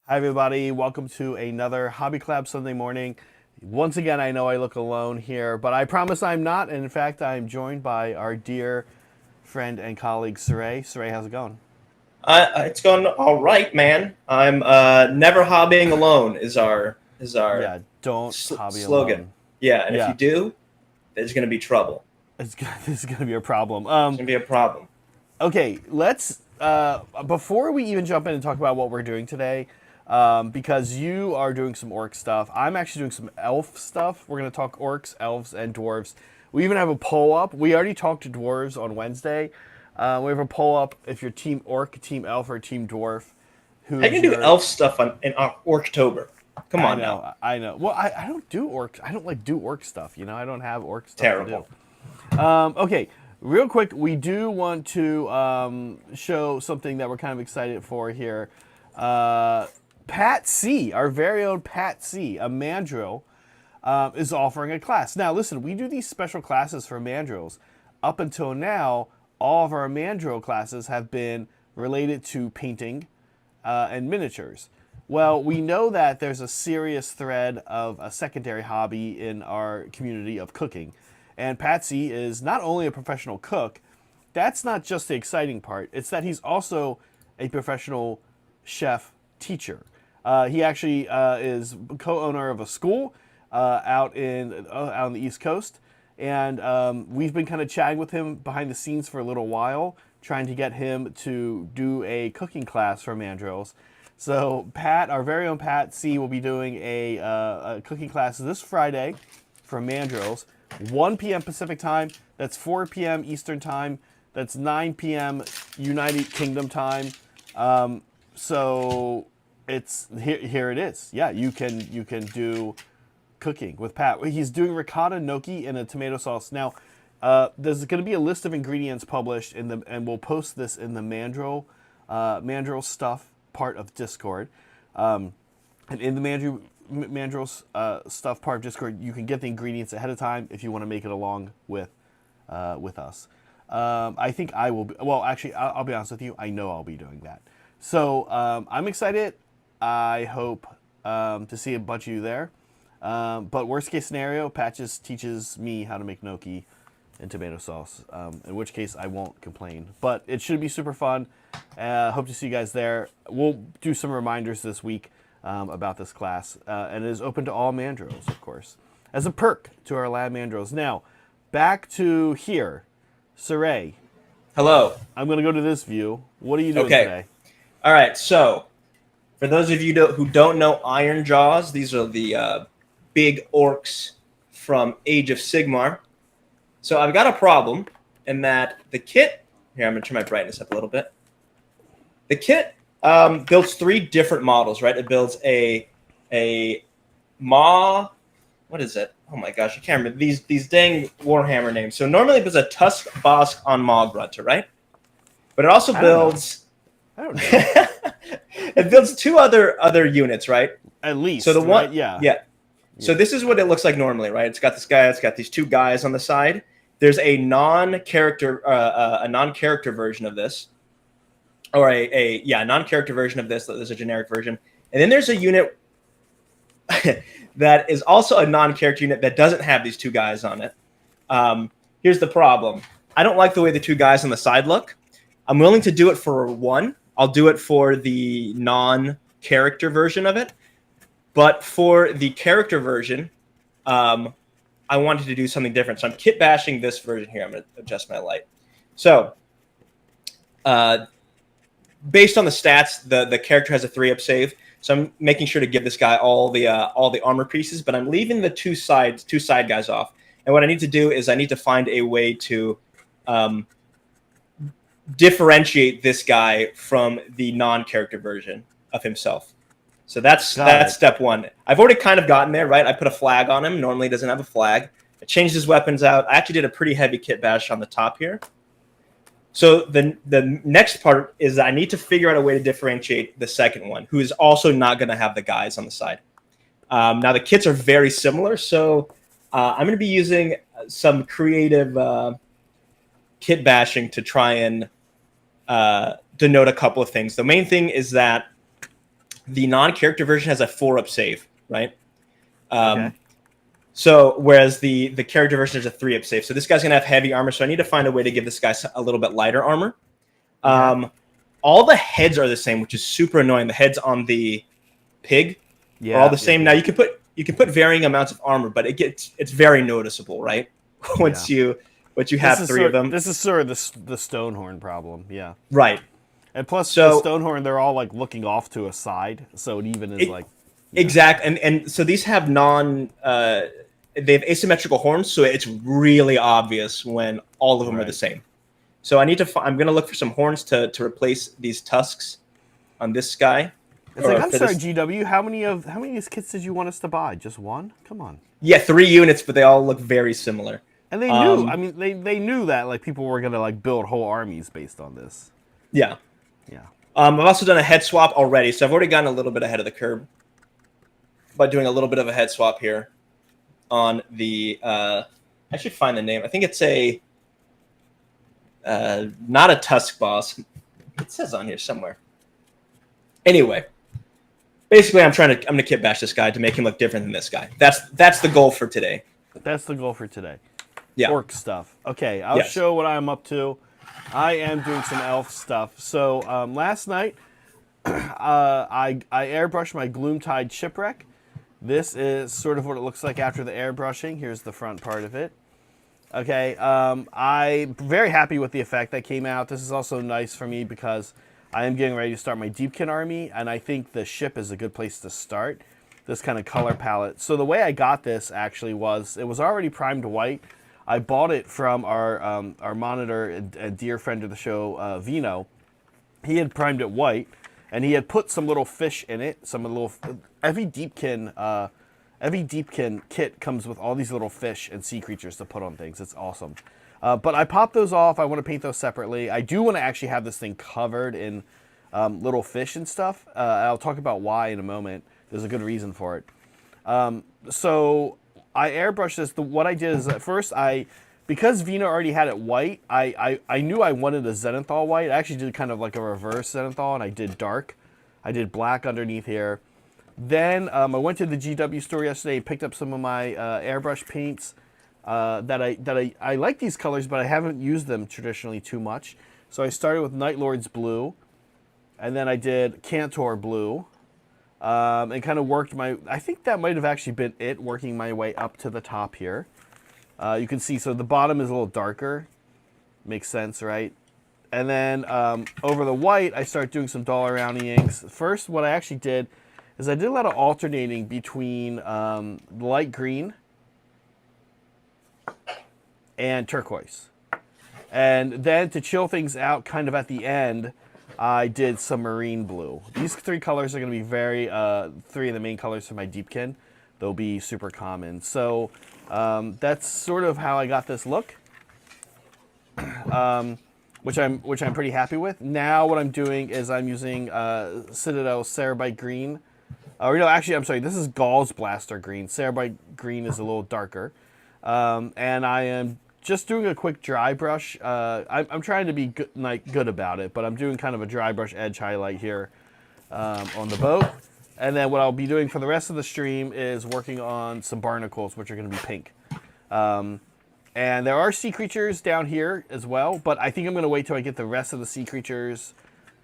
Hi, everybody. Welcome to another Hobby Collab Sunday morning. Once again, I know I look alone here, but I promise I'm not. And in fact, I'm joined by our dear friend and colleague, Saray. Saray, how's it going? It's going all right, man. I'm never hobbying alone is our Yeah, don't hobby slogan. alone. Yeah, and if you Yeah, do, there's going to be trouble. this is gonna be a problem. There's going to be a problem. Okay, let's before we even jump in and talk about what we're doing today, because you are doing some orc stuff. I'm actually doing some elf stuff. We're gonna talk orcs, elves, and dwarves. We even have a poll up. We already talked to dwarves on Wednesday. We have a poll up if you're team orc, team elf, or team dwarf. How you Who's going to do your? elf stuff in Orktober? Come I on now. know, I know. Well, I don't do orc. I don't like do orc stuff. You know, I don't have orc stuff to do. Terrible. Okay, real quick, we do want to show something that we're kind of excited for here. Pat C, our very own Pat C, a mandrill, is offering a class. Now, listen, we do these special classes for mandrills. Up until now, all of our mandrill classes have been related to painting and miniatures. Well, we know that there's a serious thread of a secondary hobby in our community of cooking. And Patsy is not only a professional cook, that's not just the exciting part, it's that he's also a professional chef teacher. He actually is co-owner of a school out on the East Coast, and we've been kind of chatting with him behind the scenes for a little while, trying to get him to do a cooking class for mandrills. So Pat, our very own Pat C, will be doing a cooking class this Friday for mandrills, 1 p.m. Pacific time. That's 4 p.m. Eastern time. That's 9 p.m. United Kingdom time. So it's here. It is. Yeah, you can do cooking with Pat. He's doing ricotta gnocchi in a tomato sauce. Now, there's going to be a list of ingredients published and we'll post this in the mandrill stuff part of Discord. And in the mandrill stuff part of Discord, you can get the ingredients ahead of time if you want to make it along with us. I think I will be. Well, actually, I'll be honest with you. I know I'll be doing that. So I'm excited. I hope to see a bunch of you there. But worst case scenario, Patches teaches me how to make gnocchi and tomato sauce. In which case, I won't complain. But it should be super fun. Hope to see you guys there. We'll do some reminders this week about this class, and it is open to all mandrills, of course, as a perk to our lab mandrills. Now, back to here. Saray, Hello. I'm going to go to this view. What are you doing Okay. today? All right. So, for those of you who don't know Ironjaws, these are the big orcs from Age of Sigmar. So I've got a problem in that the kit. Here, I'm going to turn my brightness up a little bit. The kit builds 3 different models, right? It builds a Maw. What is it? Oh my gosh, I can't remember these dang Warhammer names. So normally it builds a Tusk Bosk on Maw Grunter, right? But it also I don't know. builds. I don't know. It builds 2 other units, right? At least, So the one, right? Yeah. yeah. So this is what it looks like normally, right? It's got this guy. It's got these 2 guys on the side. There's a non-character version of this, or a non-character version of this. There's a generic version, and then there's a unit that is also a non-character unit that doesn't have these 2 guys on it. Here's the problem. I don't like the way the 2 guys on the side look. I'm willing to do it for 1. I'll do it for the non-character version of it. But for the character version, I wanted to do something different. So I'm kit bashing this version here. I'm going to adjust my light. So based on the stats, the character has a 3-up save. So I'm making sure to give this guy all the armor pieces, but I'm leaving the two side guys off. And what I need to do is I need to find a way to differentiate this guy from the non-character version of himself. So that's step 1. I've already kind of gotten there, right? I put a flag on him. Normally he doesn't have a flag. I changed his weapons out. I actually did a pretty heavy kit bash on the top here. So the next part is I need to figure out a way to differentiate the second one, who is also not going to have the guys on the side. Now the kits are very similar, so I'm going to be using some creative kit bashing to try and denote a couple of things. The main thing is that The non-character version has a 4-up save, right? Okay. So whereas the character version is a 3-up save. So this guy's gonna have heavy armor. So I need to find a way to give this guy a little bit lighter armor. Okay. All the heads are the same, which is super annoying. The heads on the pig are all the same. Now you can put varying amounts of armor, but it's very noticeable, right? once you have 3 of them. This is sort of the Stonehorn problem, yeah. Right. And plus, the Stonehorn, they're all like looking off to a side, so it even is like exactly. And so these have they have asymmetrical horns, so it's really obvious when all of them are the same. So I'm gonna look for some horns to replace these tusks on this guy. It's like, I'm sorry, GW. How many of these kits did you want us to buy? Just one? Come on. Yeah, 3 units, but they all look very similar. And they knew. I mean, they knew that like people were gonna like build whole armies based on this. Yeah. Yeah. I've also done a head swap already, so I've already gotten a little bit ahead of the curve by doing a little bit of a head swap here on the. I should find the name. I think it's a. Not a Tusk boss. It says on here somewhere. Anyway, basically, I'm gonna kit bash this guy to make him look different than this guy. That's the goal for today. That's the goal for today. Yeah. Orc stuff. Okay, I'll show what I'm up to. I am doing some elf stuff. So last night, I airbrushed my Gloomtide shipwreck. This is sort of what it looks like after the airbrushing. Here's the front part of it. Okay, I'm very happy with the effect that came out. This is also nice for me because I am getting ready to start my Deepkin army, and I think the ship is a good place to start. This kind of color palette. So the way I got this actually was, it was already primed white. I bought it from our monitor and dear friend of the show, Vino. He had primed it white, and he had put some little fish in it. Every Deepkin kit comes with all these little fish and sea creatures to put on things. It's awesome. But I popped those off. I want to paint those separately. I do want to actually have this thing covered in little fish and stuff. I'll talk about why in a moment. There's a good reason for it. So I airbrushed this. What I did is at first because Vino already had it white, I knew I wanted a Zenithal white. I actually did kind of like a reverse Zenithal, and I did dark. I did black underneath here. Then I went to the GW store yesterday, picked up some of my airbrush paints that I like these colors, but I haven't used them traditionally too much. So I started with Night Lord's blue, and then I did Cantor blue, and kind of worked I think that might have actually been it, working my way up to the top here. You can see, so the bottom is a little darker. Makes sense, right? And then over the white, I start doing some dollar roundings. First, what I actually did is I did a lot of alternating between light green and turquoise. And then to chill things out kind of at the end, I did some marine blue. These 3 colors are going to be 3 of the main colors for my Deepkin. They'll be super common. So that's sort of how I got this look, which I'm pretty happy with. Now what I'm doing is I'm using Citadel Cerebite Green. Or no, actually, I'm sorry. This is Gauls Blaster Green. Cerebite Green is a little darker. And I am just doing a quick dry brush. I'm trying to be good about it, but I'm doing kind of a dry brush edge highlight here on the boat. And then what I'll be doing for the rest of the stream is working on some barnacles, which are going to be pink. And there are sea creatures down here as well, but I think I'm going to wait till I get the rest of the sea creatures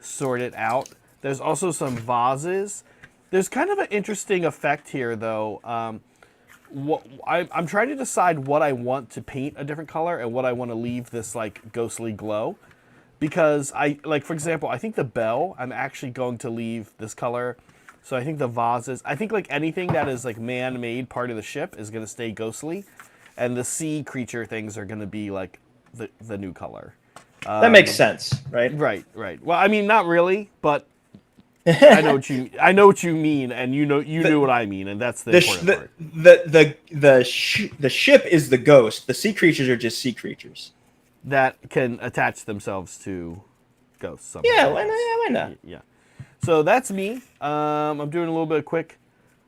sorted out. There's also some vases. There's kind of an interesting effect here, though. I'm trying to decide what I want to paint a different color and what I want to leave this like ghostly glow. Because for example, I think the bell, I'm actually going to leave this color. So I think the vases, I think like anything that is like man-made part of the ship is going to stay ghostly. And the sea creature things are going to be like the new color. That makes sense, right? Right. Well, I mean, not really, but I know what you mean, and you knew what I mean, and that's the important part. The ship is the ghost. The sea creatures are just sea creatures that can attach themselves to ghosts. Somehow. Yeah, why not? Yeah. So that's me. I'm doing a little bit of quick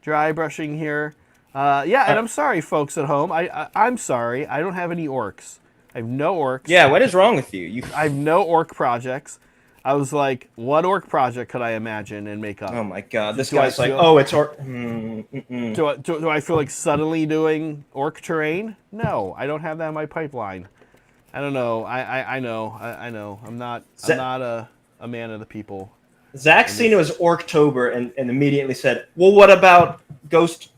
dry brushing here. And I'm sorry, folks at home. I'm sorry. I don't have any orcs. I have no orcs. Yeah, what is wrong with you? I have no orc projects. I was like, what orc project could I imagine and make up? Oh my god, this Do I guy's like, feel- oh, it's orc. Mm. Do I feel like suddenly doing orc terrain? No, I don't have that in my pipeline. I don't know. I know. I know. I'm not a man of the people. Zach seen it was Orktober and immediately said, well, what about Ghost?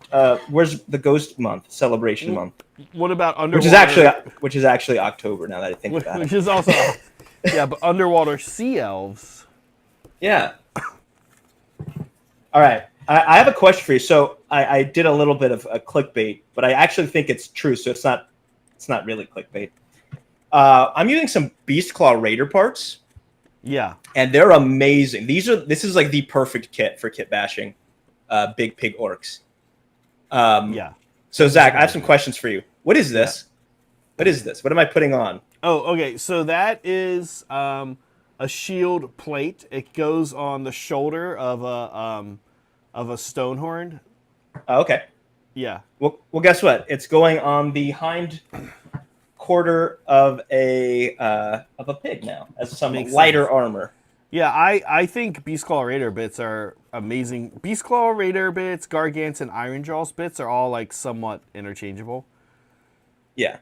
Where's the Ghost month celebration month? What about underwater? Which is actually October. Now that I think about it, which is also yeah, but underwater sea elves. Yeah. All right. I have a question for you. So I did a little bit of a clickbait, but I actually think it's true. So it's not really clickbait. I'm using some Beastclaw Raider parts. Yeah. And they're amazing. This is like the perfect kit for kit bashing big pig orcs. Yeah. So Zach, I have some questions for you. What is this? Yeah. What is this? What am I putting on? Oh, okay. So that is a shield plate. It goes on the shoulder of a stonehorn. Oh, okay. Yeah. Well, guess what? It's going on the hind quarter of a pig now as some lighter armor. Yeah, I think Beastclaw Raider bits are amazing. Beastclaw Raider bits, Gargants, and Ironjaws bits are all like somewhat interchangeable. Yeah.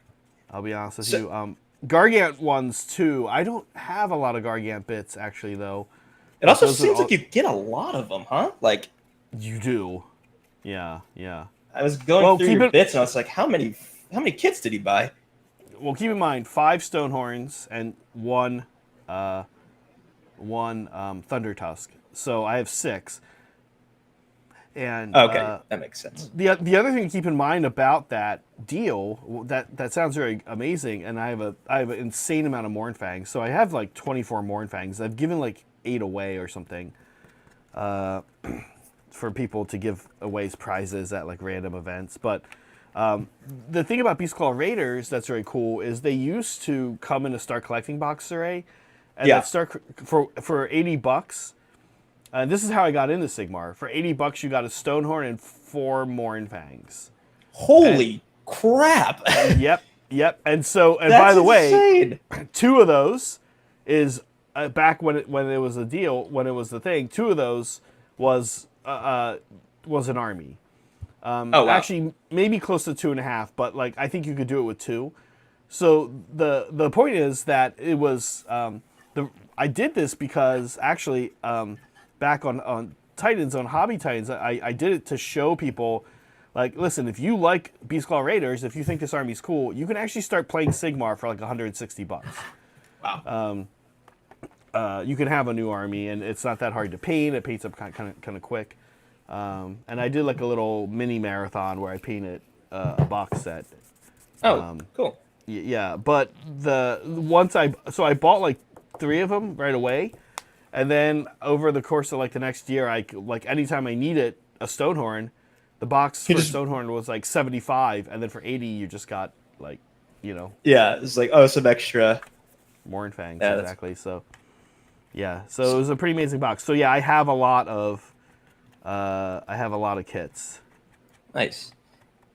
I'll be honest with you. Gargant ones too. I don't have a lot of Gargant bits actually though. It also seems like you get a lot of them, huh? Like you do. Yeah, yeah. I was going through your bits and I was like, how many kits did he buy? Well, keep in mind 5 Stonehorns and one Thunder Tusk. So I have 6. And okay, that makes sense. The other thing to keep in mind about that deal that sounds very amazing, and I have an insane amount of Mournfangs. So I have like 24 Mournfangs. I've given like 8 away or something, for people to give away as prizes at like random events. But the thing about Beastclaw Raiders that's very cool is they used to come in a Start Collecting box array, and that start for $80. And this is how I got into Sigmar. For $80, you got a Stonehorn and 4 Mournfangs. Holy crap! Yep. And so, and by the way, 2 of those is back when it was a deal, when it was the thing. 2 of those was an army. Wow. Actually, maybe close to 2.5, but like I think you could do it with 2. So the point is that it was I did this because actually back on Titans, on Hobby Titans, I did it to show people, like, listen, if you like Beastclaw Raiders, if you think this army's cool, you can actually start playing Sigmar for like $160. Wow. You can have a new army, and it's not that hard to paint. It paints up kind of quick. And I did like a little mini marathon where I painted a box set. Oh, cool. Yeah, but I bought like 3 of them right away, and then over the course of like the next year, anytime I needed a Stonehorn, the box for Stonehorn was like $75, and then for $80 you just got like, Yeah, it's like some extra Mournfangs, exactly. So yeah, so it was a pretty amazing box. So yeah, I have a lot of kits. Nice.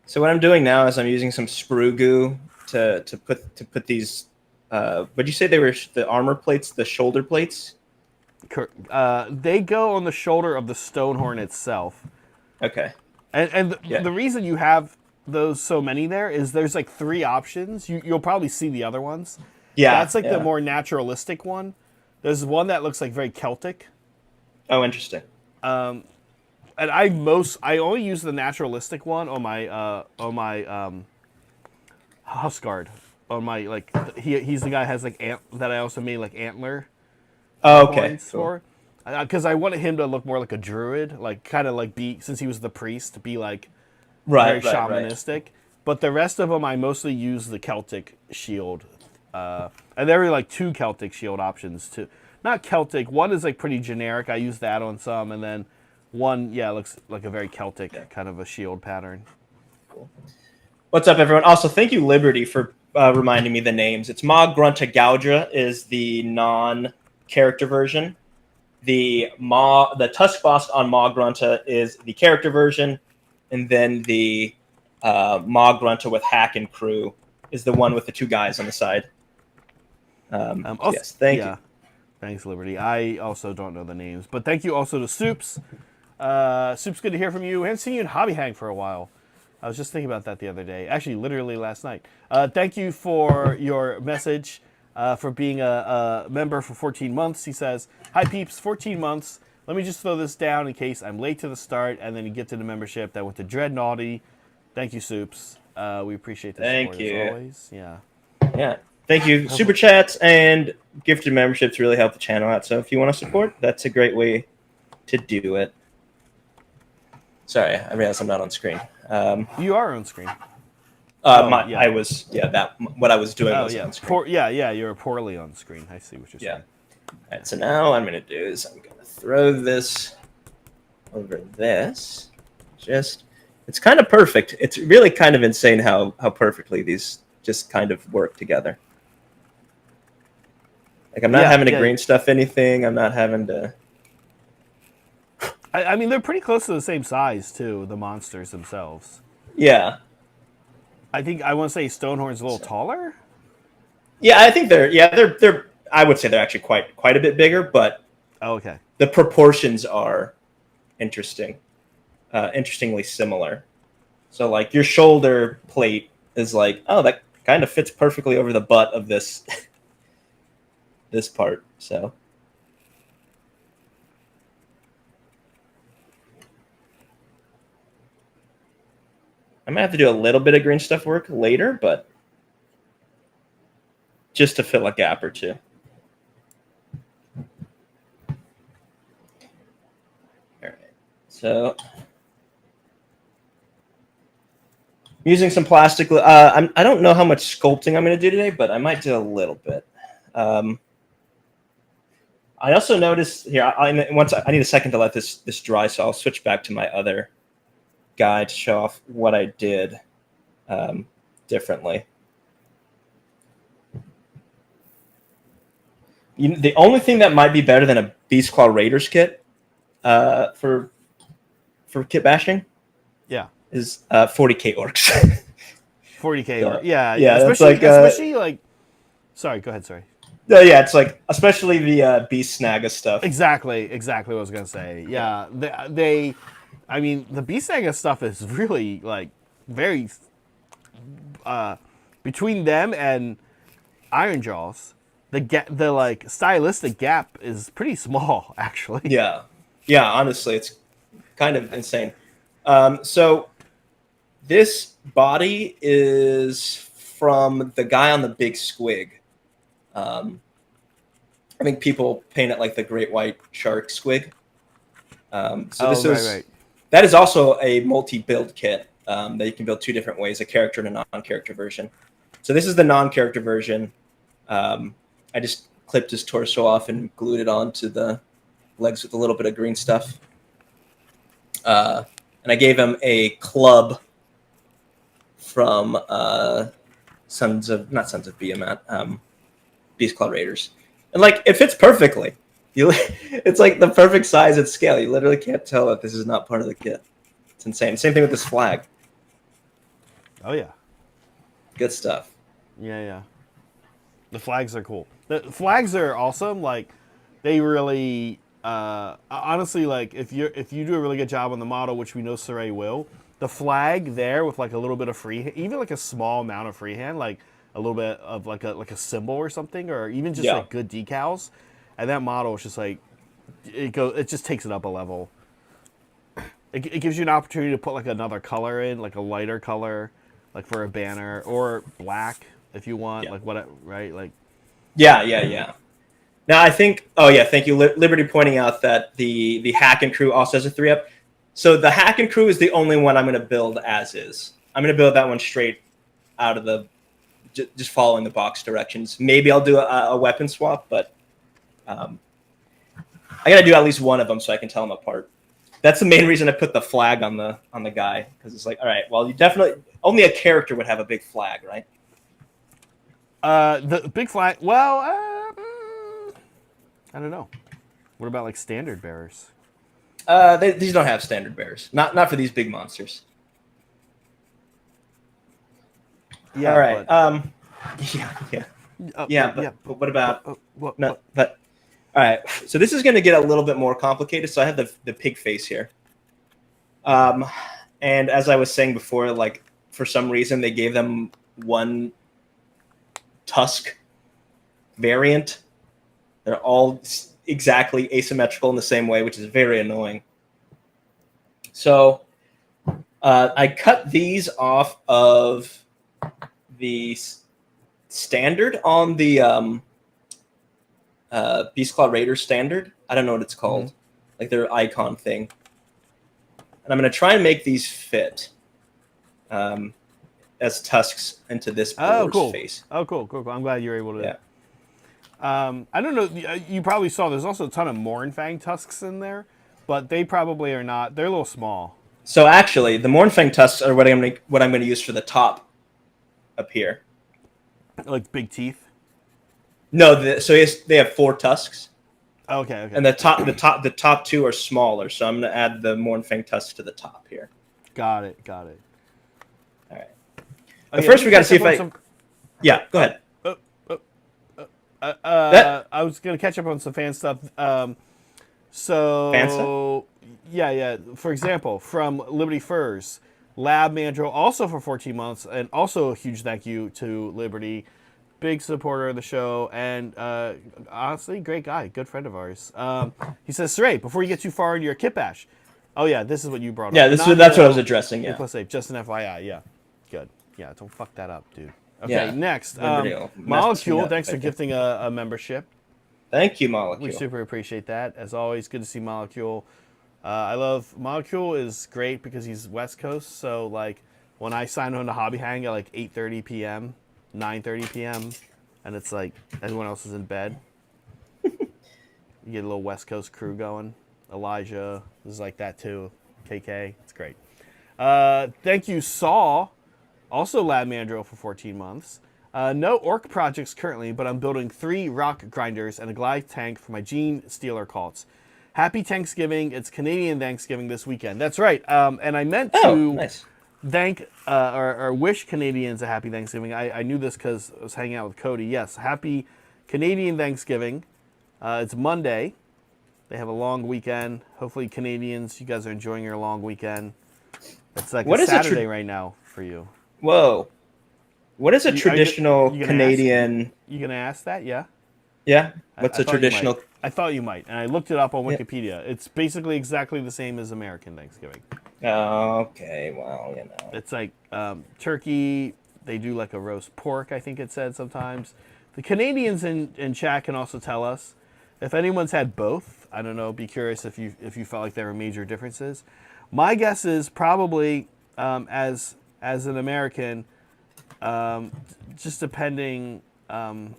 So what I'm doing now is I'm using some sprue goo to put these. Would you say they were the armor plates, the shoulder plates? They go on the shoulder of the Stonehorn itself. Okay. And the reason you have those so many there is there's like 3 options. You'll probably see the other ones. Yeah. That's like the more naturalistic one. There's one that looks like very Celtic. Oh, interesting. And I only use the naturalistic one on my Huskard. On my he's the guy who has like that I also made like antler. Oh, okay. For because I wanted him to look more like a druid, like kind of like since he was the priest, to be like very shamanistic. Right. But the rest of them I mostly use the Celtic shield, and there were like 2 Celtic shield options too. Not Celtic. One is like pretty generic. I use that on some, and then one looks like a very Celtic kind of a shield pattern. Cool. What's up, everyone? Also, thank you, Liberty, for reminding me the names. It's Ma Grunta Gaudra is the non-character version. The Tusk Boss on Ma Grunta is the character version, and then the Ma Grunta with Hack and Crew is the one with the 2 guys on the side. Yes, thank you. Thanks, Liberty. I also don't know the names, but thank you also to Soups. Soups, good to hear from you. I haven't seen you in Hobby Hang for a while. I was just thinking about that the other day. Actually, literally last night. Thank you for your message, for being a member for 14 months. He says, "Hi peeps, 14 months. Let me just throw this down in case I'm late to the start, and then you get to the membership that went to Dreadnaughty." Thank you, Soups. We appreciate the support as always. Yeah. Yeah. Thank you. Super chats and gifted memberships really help the channel out. So if you want to support, that's a great way to do it. Sorry, I realize I'm not on screen. You are on screen. I was, what I was doing was on screen. You were poorly on screen. I see what you're saying. All right, so now what I'm going to do is I'm going to throw this over this. It's kind of perfect. It's really kind of insane how perfectly these just kind of work together. Like, I'm not having to green stuff anything. I'm not having to... I mean, they're pretty close to the same size, too, the monsters themselves. Yeah. I think, I want to say Stonehorn's a little taller? Yeah, I think they're I would say they're actually quite a bit bigger, but the proportions are interesting. Interestingly similar. So, like, your shoulder plate is like, oh, that kind of fits perfectly over the butt of this this part. So I might have to do a little bit of green stuff work later, but just to fill a gap or two. All right. So using some plastic. I don't know how much sculpting I'm going to do today, but I might do a little bit. I also noticed here. I need a second to let this dry, so I'll switch back to my other guide to show off what I did differently. The only thing that might be better than a Beastclaw Raiders kit for kit bashing, is 40k orcs. 40k orcs, yeah. Especially like. Sorry, go ahead. Sorry. No, yeah, it's like especially the beast snagga stuff. Exactly what I was gonna say. Yeah, I mean, the beast snagga stuff is really like very between them and Ironjaws. The like stylistic gap is pretty small, actually. Yeah, honestly, it's kind of insane. So this body is from the guy on the big squig. I think people paint it like the great white shark squig. That is also a multi-build kit that you can build two different ways: a character and a non-character version. So this is the non-character version. I just clipped his torso off and glued it onto the legs with a little bit of green stuff. And I gave him a club from not Sons of Behemoth, Beastclaw Raiders. And like it fits perfectly. It's like the perfect size and scale. You literally can't tell that this is not part of the kit. It's insane. Same thing with this flag. Oh yeah. Good stuff. Yeah. The flags are cool. The flags are awesome. Like they really honestly, like if you do a really good job on the model, which we know Saray will, the flag there with like a little bit of free, even like a small amount of freehand, like a little bit of like a symbol or something, or even just like good decals, and that model is just like it just takes it up a level. It gives you an opportunity to put like another color in, like a lighter color, like for a banner, or black if you want, like what, right? Like yeah. Now I think, thank you, Liberty, pointing out that the hack and crew also has a 3-up. So the hack and crew is the only one I'm going to build as is. I'm going to build that one straight out of the just following the box directions. Maybe I'll do a weapon swap, but I got to do at least one of them so I can tell them apart. That's the main reason I put the flag on the guy, because it's like, all right, well, you definitely only a character would have a big flag, right? The big flag. Well, I don't know. What about like standard bearers? These don't have standard bearers. Not for these big monsters. Yeah. All right. But, yeah. But what about All right, so this is going to get a little bit more complicated. So I have the pig face here. And as I was saying before, like for some reason they gave them one tusk variant. They're all exactly asymmetrical in the same way, which is very annoying. So I cut these off of the standard on the Beastclaw Raiders standard. I don't know what it's called, like their icon thing. And I'm going to try and make these fit as tusks into this boar's face. Oh, cool. I'm glad you're able to. Yeah. I don't know. You probably saw there's also a ton of Mournfang tusks in there, but they probably are not. They're a little small. So actually, the Mournfang tusks are what I'm going to use for the top up here. Like big teeth. No, they have 4 tusks. Okay. And the top 2 are smaller, so I'm going to add the Mournfang tusks to the top here. Got it. All right. Okay, first, we got to see if I. Yeah, go ahead. I was gonna catch up on some fan stuff. Fan stuff? Yeah. For example, from Liberty Furs, Lab Mandrill also for 14 months, and also a huge thank you to Liberty, big supporter of the show, and honestly, great guy, good friend of ours. He says, Saray, before you get too far into your kit bash. Oh yeah, this is what you brought up. Yeah, that's what I was addressing. Yeah. Plus, just an FYI. Yeah, good. Yeah, don't fuck that up, dude. Okay, Yeah. Next, Molecule, thanks for gifting a membership. Thank you, Molecule. We super appreciate that. As always, good to see Molecule. I love Molecule is great because he's West Coast. So like when I sign on to Hobby Hang at like 8:30 p.m., 9:30 p.m., and it's like everyone else is in bed, you get a little West Coast crew going. Elijah is like that too. KK, it's great. Thank you, Saw. Also Lab Mandrill for 14 months. No orc projects currently, but I'm building 3 rock grinders and a glide tank for my Gene Stealer cults. Happy Thanksgiving. It's Canadian Thanksgiving this weekend. That's right. And I meant to thank or wish Canadians a happy Thanksgiving. I knew this because I was hanging out with Cody. Yes, happy Canadian Thanksgiving. It's Monday. They have a long weekend. Hopefully, Canadians, you guys are enjoying your long weekend. It's like a Saturday right now for you. Whoa. What is a traditional Canadian... You going to ask that? Yeah? Yeah? What's a traditional... I thought you might. And I looked it up on Wikipedia. Yeah. It's basically exactly the same as American Thanksgiving. Okay, well, you know. It's like turkey. They do like a roast pork, I think it said sometimes. The Canadians in chat can also tell us if anyone's had both. I don't know. Be curious if you felt like there were major differences. My guess is probably as an American, just depending. Do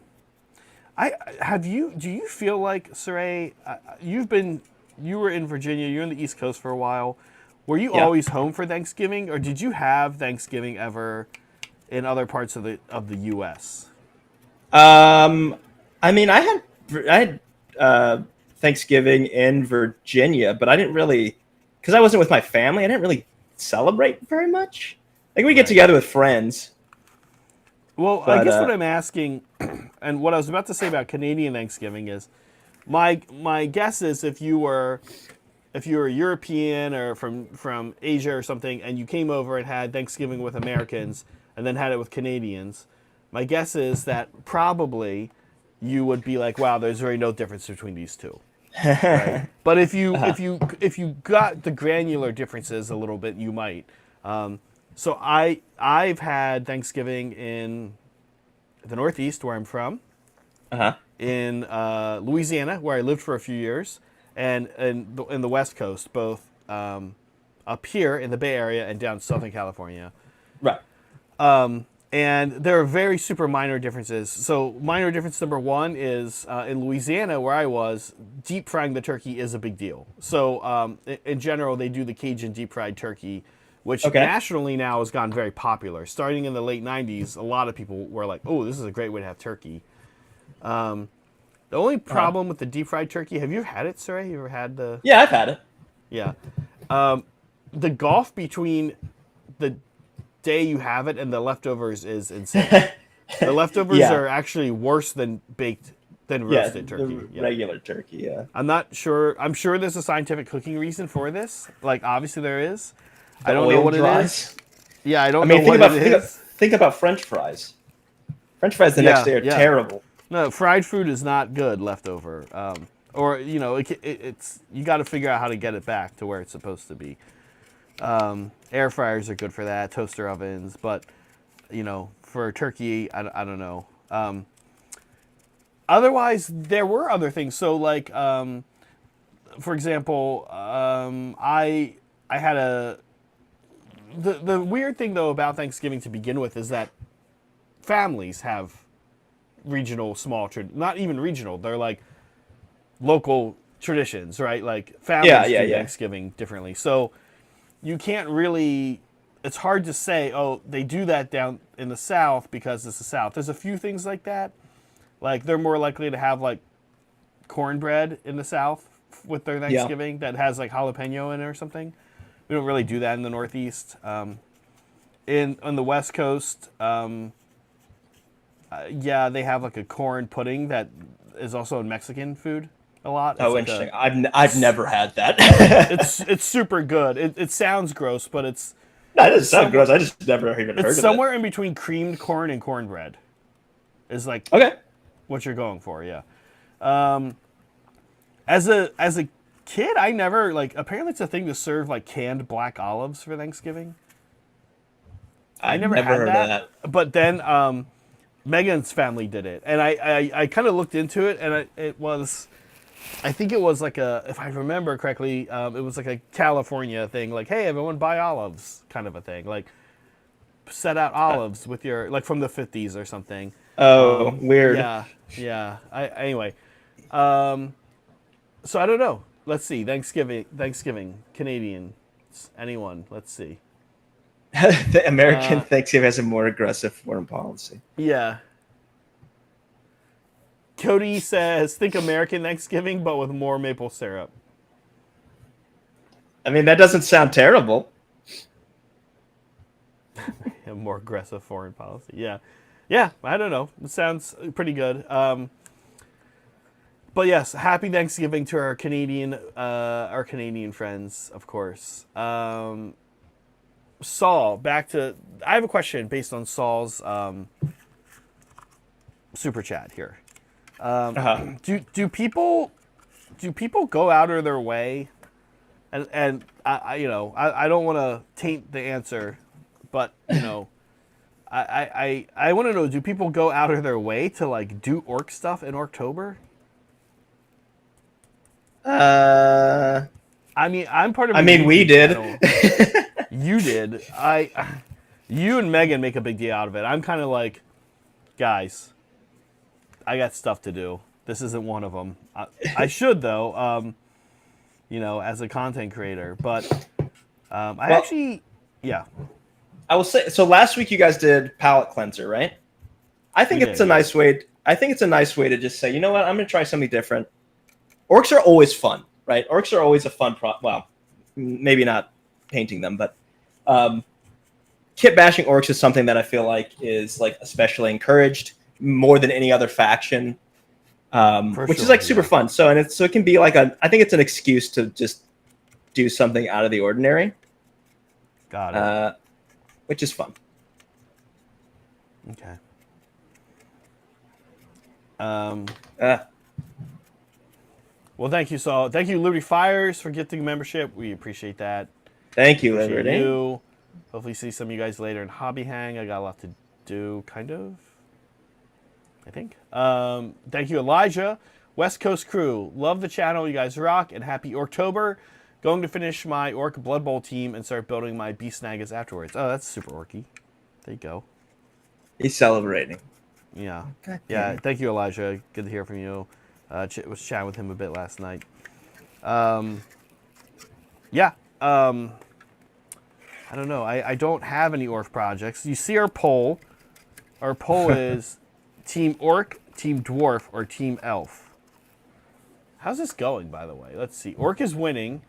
you feel like, Saray, you were in Virginia, you're in the East Coast for a while. Were you always home for Thanksgiving, or did you have Thanksgiving ever in other parts of the U.S.? I mean, I had Thanksgiving in Virginia, but I didn't really, because I wasn't with my family, I didn't really celebrate very much. Like we get together with friends. Well, I guess what I'm asking, and what I was about to say about Canadian Thanksgiving is, my guess is if you were European or from Asia or something, and you came over and had Thanksgiving with Americans and then had it with Canadians, my guess is that probably you would be like, wow, there's really no difference between these two. Right? But if you got the granular differences a little bit, you might. So I've had Thanksgiving in the Northeast, where I'm from, in Louisiana, where I lived for a few years, and in the West Coast, both up here in the Bay Area and down Southern California. Right. And there are very super minor differences. So minor difference number one is in Louisiana, where I was, deep frying the turkey is a big deal. So in general, they do the Cajun deep fried turkey, which nationally now has gotten very popular. Starting in the late 90s, a lot of people were like, oh, this is a great way to have turkey. The only problem with the deep fried turkey, have you had it, sir? You ever had the... Yeah, I've had it. Yeah. The gulf between the day you have it and the leftovers is insane. The leftovers are actually worse than baked than roasted turkey. The regular turkey. Yeah. I'm not sure. I'm sure there's a scientific cooking reason for this. Like obviously there is. The I don't know what dries. it is. Yeah, I don't know what it is. Think about French fries. French fries the next day are terrible. No, fried food is not good leftover. Or it's you got to figure out how to get it back to where it's supposed to be. Air fryers are good for that. Toaster ovens, but for turkey, I don't know. Otherwise, there were other things. So like, for example, I had the weird thing though about Thanksgiving to begin with is that families have regional not even regional, they're like local traditions, right? Like families do Thanksgiving differently. So you can't really, it's hard to say, oh, they do that down in the South because it's the South. There's a few things like that. Like they're more likely to have like cornbread in the South with their Thanksgiving that has like jalapeno in it or something. We don't really do that in the Northeast. On the West Coast, they have like a corn pudding that is also in Mexican food a lot. It's interesting. I've never had that. it's super good. It sounds gross, but it's. No, it doesn't sound gross. I just never even heard of it. It's somewhere in between creamed corn and cornbread. Is like what you're going for, yeah. As a kid, I never apparently it's a thing to serve like canned black olives for Thanksgiving. I never had heard of that. But then Megan's family did it, and I kind of looked into it, and I think it was like if I remember correctly, it was like a California thing, like, hey, everyone buy olives kind of a thing, like set out olives with your, like from the 50s or something. Oh, weird. Yeah. Anyway, so I don't know. Let's see. Thanksgiving, Canadians, anyone? Let's see. The American Thanksgiving has a more aggressive foreign policy. Yeah. Cody says, think American Thanksgiving, but with more maple syrup. I mean, that doesn't sound terrible. A more aggressive foreign policy. Yeah. I don't know. It sounds pretty good. But yes, happy Thanksgiving to our Canadian friends, of course. Saul, I have a question based on Saul's super chat here. Do people go out of their way? And I don't want to taint the answer, but I want to know, do people go out of their way to like do orc stuff in Orktober? I mean, I'm part of. I mean, we did. You did. You and Megan make a big deal out of it. I'm kind of like, guys, I got stuff to do. This isn't one of them. I should though, as a content creator. But I will say, so last week you guys did palate cleanser, right? I think it's a nice way. I think it's a nice way to just say, you know what, I'm going to try something different. Orcs are always fun, right? Orcs are always a fun well, maybe not painting them, but kitbashing orcs is something that I feel like is like especially encouraged more than any other faction, which is like super fun. So it can be like I think it's an excuse to just do something out of the ordinary. Got it. Which is fun. Okay. Well, thank you, Saul. Thank you, Liberty Fires, for gifting membership. We appreciate that. Thank you, Liberty. Hopefully see some of you guys later in Hobby Hang. I got a lot to do, kind of. I think. Thank you, Elijah. West Coast crew. Love the channel. You guys rock. And happy Orktober. Going to finish my Orc Blood Bowl team and start building my Beast Nagas afterwards. Oh, that's super orky. There you go. He's celebrating. Yeah. Yeah. Thank you, Elijah. Good to hear from you. Was chatting with him a bit last night. I don't know. I don't have any orc projects. You see our poll. Our poll is Team Orc, Team Dwarf, or Team Elf. How's this going, by the way? Let's see. Orc is winning,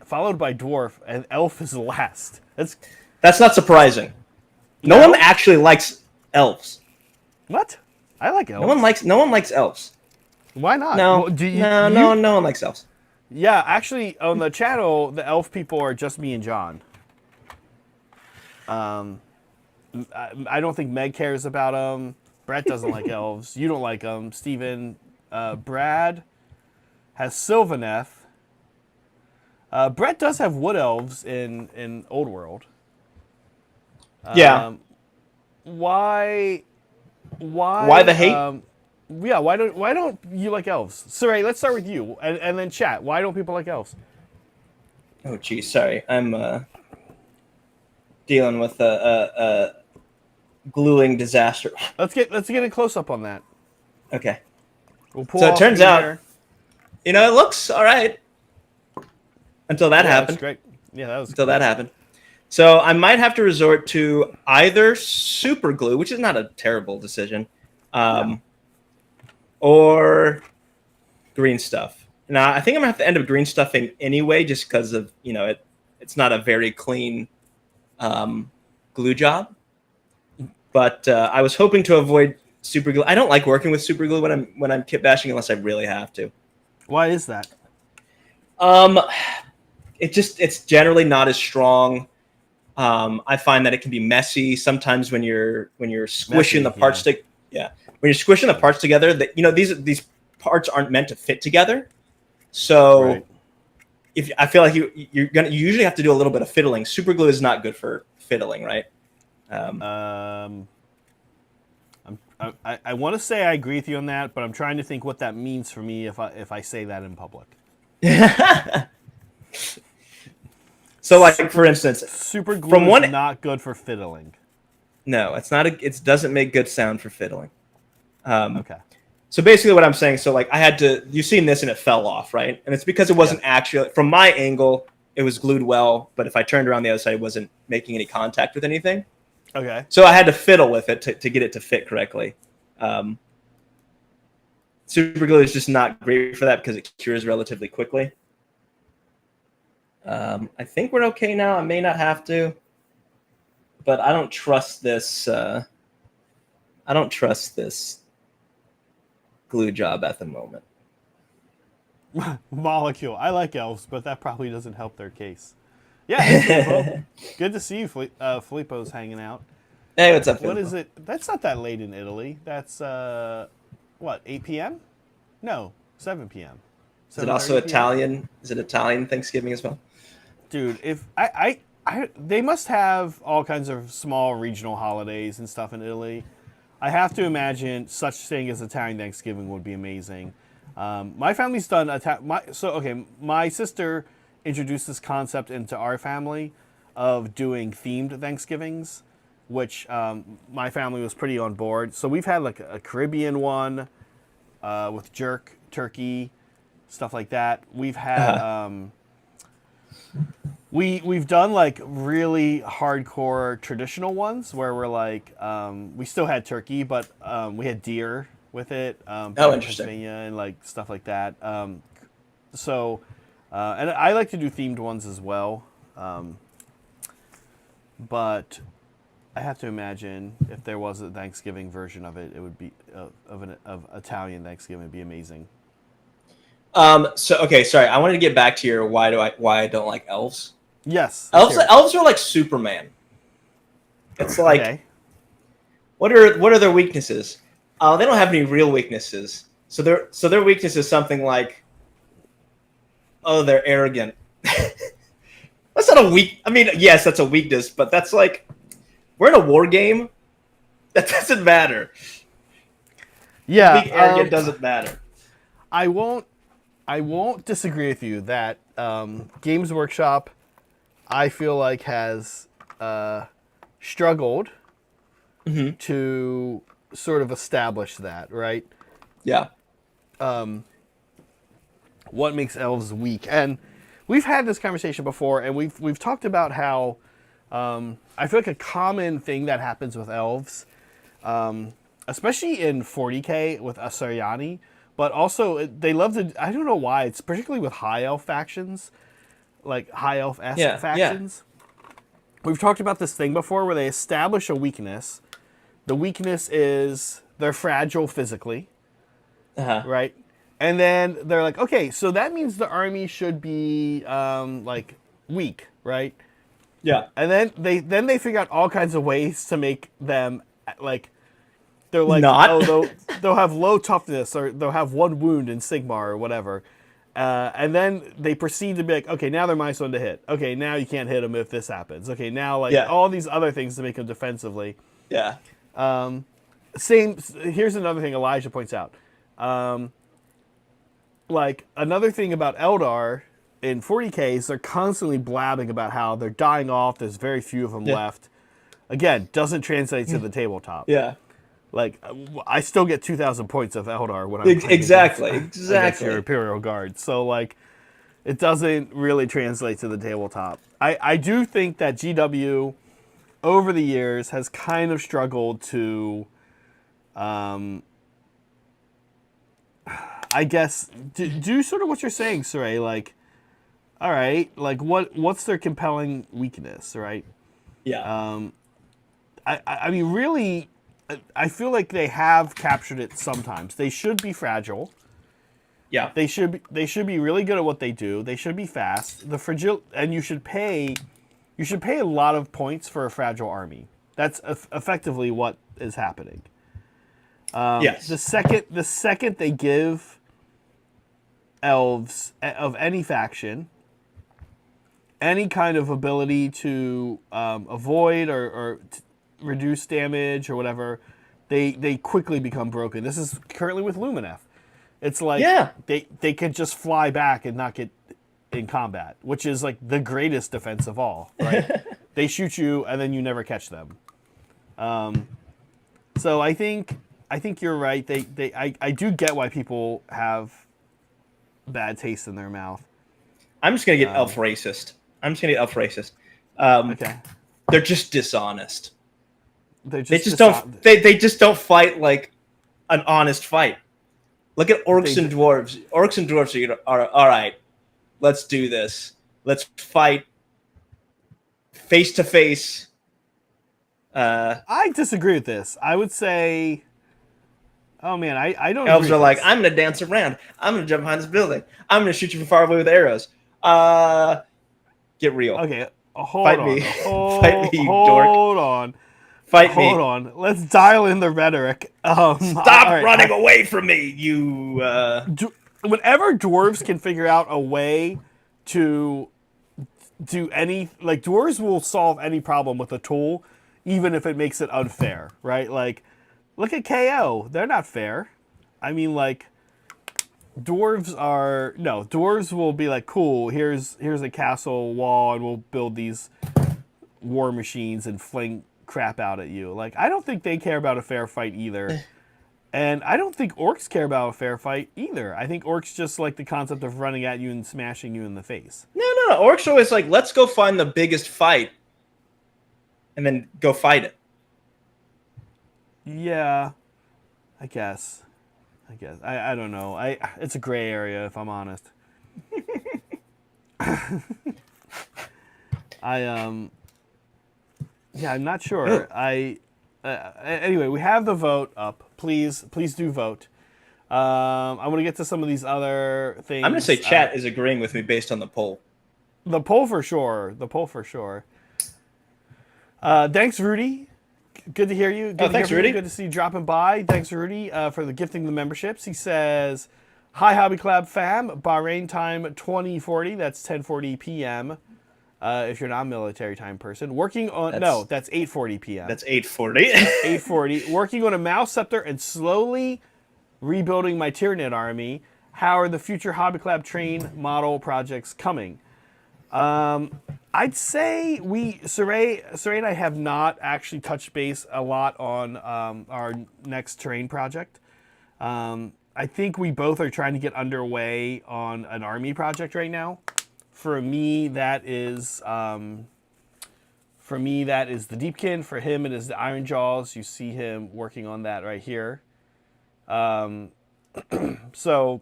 followed by Dwarf, and Elf is last. That's not surprising. No one actually likes elves. What? I like elves. No one likes elves. Why not? No, Well, no one likes elves. Yeah, actually, on the channel, the elf people are just me and John. I don't think Meg cares about them. Brett doesn't like elves. You don't like them. Steven, Brad has Sylvaneth. Brett does have wood elves in Old World. Yeah. Why the hate? Yeah, why don't you like elves? Saray, let's start with you, and then chat. Why don't people like elves? Oh, geez, sorry. I'm dealing with a gluing disaster. Let's get a close up on that. Okay. We'll pull So it off turns the out, air. it looks all right until that happened. That's great. Yeah, that was until that happened. So I might have to resort to either super glue, which is not a terrible decision, or green stuff. Now I think I'm gonna have to end up green stuffing anyway, just because of it's not a very clean glue job. But I was hoping to avoid super glue. I don't like working with super glue when I'm kit bashing unless I really have to. Why is that? It's generally not as strong. I find that it can be messy sometimes when you're squishing the parts when you're squishing the parts together. That these parts aren't meant to fit together. So Right. I feel like you usually have to do a little bit of fiddling. Super glue is not good for fiddling, right? I want to say I agree with you on that, but I'm trying to think what that means for me if I say that in public. So, like for instance, Super glue is not good for fiddling. No, it's not. It doesn't make good sound for fiddling. Okay. So basically, what I'm saying, so like I had to. You've seen this, and it fell off, right? And it's because it wasn't actually from my angle. It was glued well, but if I turned around the other side, it wasn't making any contact with anything. Okay. So I had to fiddle with it to get it to fit correctly. Super glue is just not great for that because it cures relatively quickly. I think we're okay now. I may not have to, but I don't trust this. I don't trust this glue job at the moment. Molecule. I like elves, but that probably doesn't help their case. Yeah, good to see you. Filippo's hanging out. Hey, what's up, What Filippo? is it? That's not that late in Italy. That's, what, 8 p.m.? No, 7 p.m. Is it also Italian? Is it Italian Thanksgiving as well? Dude, if they must have all kinds of small regional holidays and stuff in Italy. I have to imagine such thing as Italian Thanksgiving would be amazing. My family's done my sister introduced this concept into our family of doing themed Thanksgivings, which my family was pretty on board. So we've had like a Caribbean one with jerk, turkey, stuff like that. We've had we've done like really hardcore traditional ones where we're like we still had turkey, but we had deer with it. Interesting. And like stuff like that. And I like to do themed ones as well. But I have to imagine if there was a Thanksgiving version of it, it would be of Italian Thanksgiving. It'd be amazing. Okay, sorry. I wanted to get back to your why I don't like elves. Yes. Elves are like Superman. It's like what are their weaknesses? They don't have any real weaknesses. So their weakness is something like, they're arrogant. That's not a weak. I mean, yes, that's a weakness, but that's like we're in a war game. That doesn't matter. Yeah, being arrogant doesn't matter. I won't disagree with you that Games Workshop, I feel like, has struggled to sort of establish that, right? Yeah. What makes elves weak? And we've had this conversation before, and we've talked about how I feel like a common thing that happens with elves, especially in 40K with Asaryani, but also they love to, I don't know why, it's particularly with high elf factions, like high elf-esque factions. We've talked about this thing before where they establish a weakness. The weakness is they're fragile physically, Uh-huh. right? And then they're like, okay, so that means the army should be like weak, right? Yeah. And then they figure out all kinds of ways to make them like they're like, Not. oh, they'll have low toughness or they'll have one wound in Sigmar or whatever. And then they proceed to be like, okay, now they're minus one to hit. Okay, now you can't hit them if this happens. Okay, now like Yeah. all these other things to make them defensively. Yeah. Same. Here's another thing Elijah points out. Like another thing about Eldar in 40K is they're constantly blabbing about how they're dying off. There's very few of them left. Again, doesn't translate to the tabletop. Yeah. Like I still get 2,000 points of Eldar when I'm Exactly. against your Imperial Guard. So like, it doesn't really translate to the tabletop. I do think that GW over the years has kind of struggled to, I guess, do sort of what you're saying, Saray. Like, all right, like what's their compelling weakness, right? Yeah. I mean, really, I feel like they have captured it sometimes. They should be fragile. Yeah. They should be really good at what they do. They should be fast. And you should pay a lot of points for a fragile army. That's effectively what is happening. Yes. The second they give elves of any faction any kind of ability to avoid or reduce damage or whatever, they quickly become broken. This is currently with Lumineth. It's like they can just fly back and not get in combat, which is like the greatest defense of all, right? They shoot you and then you never catch them. So I think you're right. I do get why people have bad taste in their mouth. I'm just gonna get elf racist. Okay. They're just dishonest. They just don't fight like an honest fight. Look at orcs and dwarves. Orcs and dwarves are all right. Let's do this. Let's fight face to face. I disagree with this. I would say, oh man, I don't. Elves agree are with like, this. I'm gonna dance around. I'm gonna jump behind this building. I'm gonna shoot you from far away with arrows. Get real. Okay, hold Fight on. me. Fight me, you dork. Hold on. Fight me. Hold on. Let's dial in the rhetoric. Stop running away from me, you. Whenever dwarves can figure out a way to do like dwarves will solve any problem with a tool, even if it makes it unfair, right? Like, look at KO. They're not fair. I mean, like, dwarves will be like, cool, here's a castle wall and we'll build these war machines and fling crap out at you. Like, I don't think they care about a fair fight either. And I don't think orcs care about a fair fight either. I think orcs just like the concept of running at you and smashing you in the face. No. Orcs are always like, let's go find the biggest fight and then go fight it. Yeah, I guess. I don't know. It's a gray area, if I'm honest. Yeah, I'm not sure. Anyway, we have the vote up. Please do vote. I want to get to some of these other things. I'm gonna say chat is agreeing with me based on the poll. The poll for sure. Thanks, Rudy. Good to hear you. Thanks, Rudy. Good to see you dropping by. Thanks, Rudy, for the gifting the memberships. He says, "Hi, Hobby Club fam. Bahrain time 2040. That's 10:40 p.m. If you're not a military time person. That's 8:40 p.m. That's 8:40. 8:40. Working on a mouse scepter and slowly rebuilding my Tyranid army. How are the future Hobby Club train model projects coming?" I'd say Saray and I have not actually touched base a lot on our next terrain project. I think we both are trying to get underway on an army project right now. For me, that is the Deepkin. For him, it is the Ironjaws. You see him working on that right here. So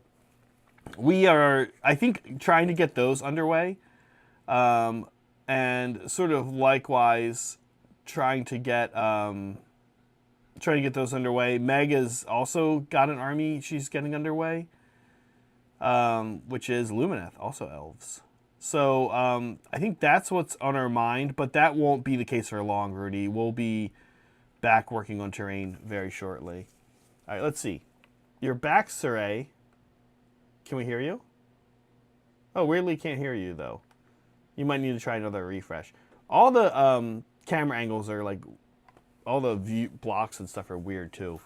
we are, I think, trying to get those underway. And sort of likewise trying to get trying to get those underway. Meg has also got an army she's getting underway, which is Lumineth, also elves. So I think that's what's on our mind, but that won't be the case for long, Rudy. We'll be back working on terrain very shortly. All right, let's see. You're back, Saray. Can we hear you? Oh, weirdly can't hear you, though. You might need to try another refresh. All the camera angles are like, all the view blocks and stuff are weird, too.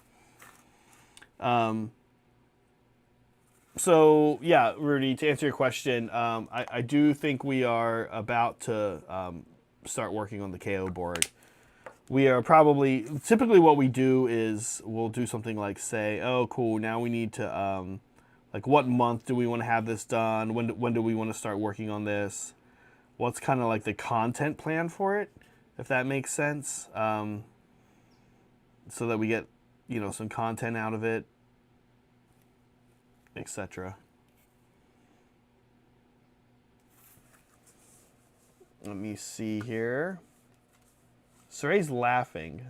So, yeah, Rudy, to answer your question, I do think we are about to start working on the KO board. We are probably, typically what we do is we'll do something like say, oh, cool, now we need to, like what month do we want to have this done? When do we want to start working on this? What's kind of like the content plan for it, if that makes sense? So that we get, you know, some content out of it, etc. Let me see here. Saray's laughing.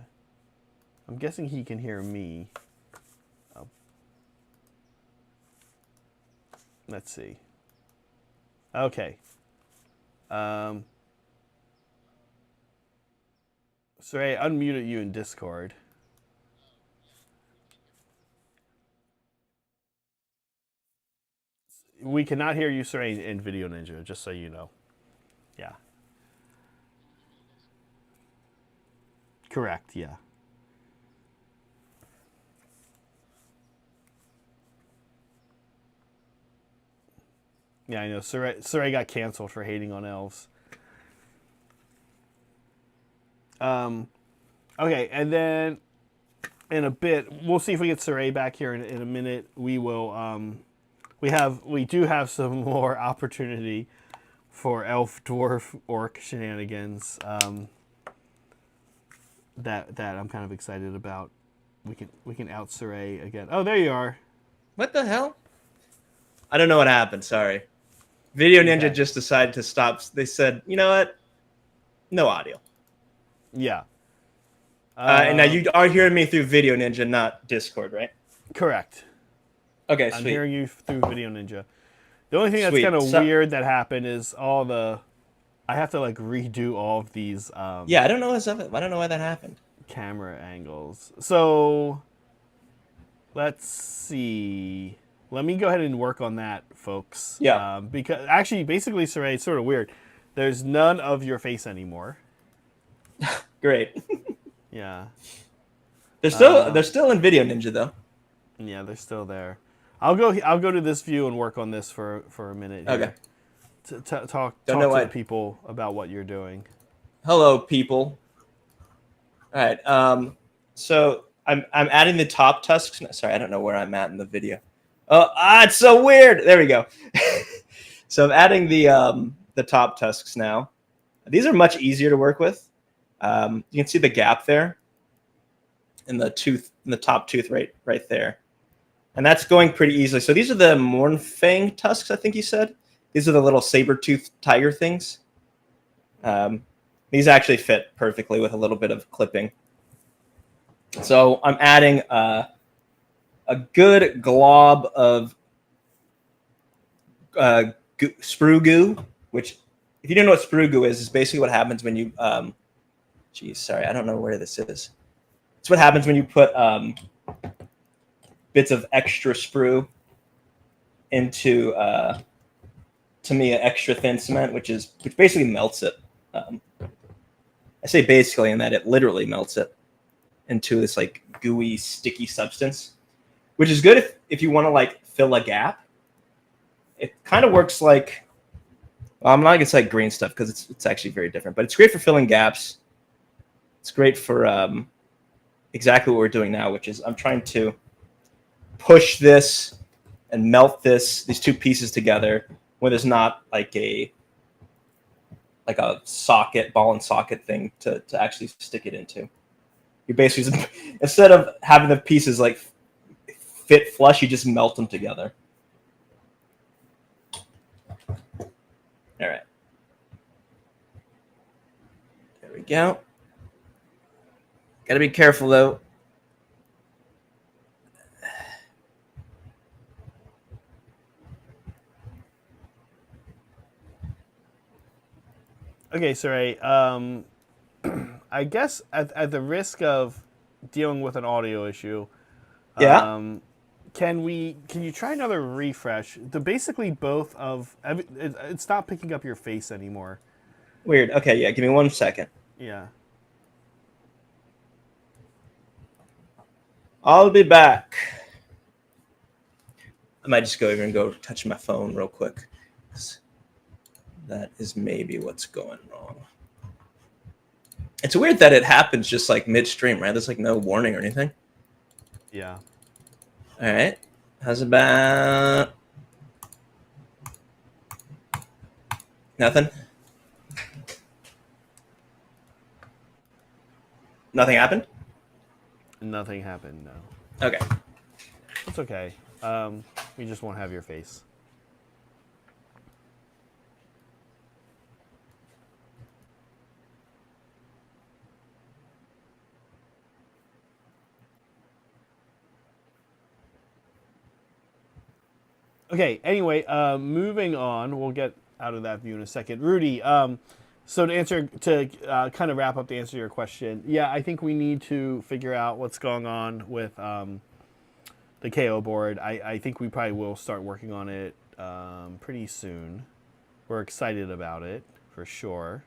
I'm guessing he can hear me. Oh. Let's see. Okay. Saray, unmuted you in Discord. We cannot hear you, Saray, in Video Ninja, just so you know. Yeah. Correct, yeah. Yeah, I know. Saray got canceled for hating on elves. Okay, and then in a bit, we'll see if we get Saray back here in a minute. We will, we do have some more opportunity for elf, dwarf, orc shenanigans. That I'm kind of excited about. We can out Saray again. Oh, there you are. What the hell? I don't know what happened. Sorry. Video Ninja Okay. just decided to stop. They said, you know what? No audio. Yeah. And now you are hearing me through Video Ninja, not Discord, right? Correct. Okay, I'm sweet. hearing you through Video Ninja. The only thing that's Sweet. kind of weird that happened is I have to like redo all of these. Yeah, I don't know what's up. I don't know why that happened. Camera angles. So let's see. Let me go ahead and work on that, folks. Yeah. Because actually, basically, Saray, it's sort of weird. There's none of your face anymore. Great. Yeah. They're still in Video Ninja though. Yeah, they're still there. I'll go to this view and work on this for a minute here. Okay. To talk to the people about what you're doing. Hello, people. All right. So I'm adding the top tusks. Sorry, I don't know where I'm at in the video. Oh, it's so weird. There we go. So I'm adding the top tusks now. These are much easier to work with. You can see the gap there in the tooth, in the top tooth right there. And that's going pretty easily. So these are the Mournfang tusks, I think you said. These are the little saber-toothed tiger things. These actually fit perfectly with a little bit of clipping. So I'm adding a good glob of sprue goo, which, if you don't know what sprue goo is basically what happens when you... geez, sorry, I don't know where this is. It's what happens when you put bits of extra sprue into, to me, an extra thin cement, which basically melts it. I say basically in that it literally melts it into this like gooey, sticky substance, which is good if you want to like fill a gap. It kind of works like, well, I'm not gonna say green stuff because it's actually very different, but it's great for filling gaps. It's great for exactly what we're doing now, which is I'm trying to push this and melt these two pieces together when there's not like a socket, ball and socket thing to actually stick it into. You basically, instead of having the pieces like fit flush, you just melt them together. All right. There we go. Got to be careful though. Okay, Saray. I guess at the risk of dealing with an audio issue, Yeah. can you try another refresh? Basically both of it's not picking up your face anymore. Weird. Okay, yeah, give me 1 second. Yeah. I'll be back. I might just go over and go touch my phone real quick. That is maybe what's going wrong. It's weird that it happens just like midstream, right? There's like no warning or anything. Yeah. All right. How's about nothing? Nothing happened? Nothing happened, no. Okay. It's okay. We just won't have your face. Okay, anyway, moving on. We'll get out of that view in a second. Rudy, so to kind of wrap up the answer to your question, yeah, I think we need to figure out what's going on with the KO board. I think we probably will start working on it pretty soon. We're excited about it, for sure.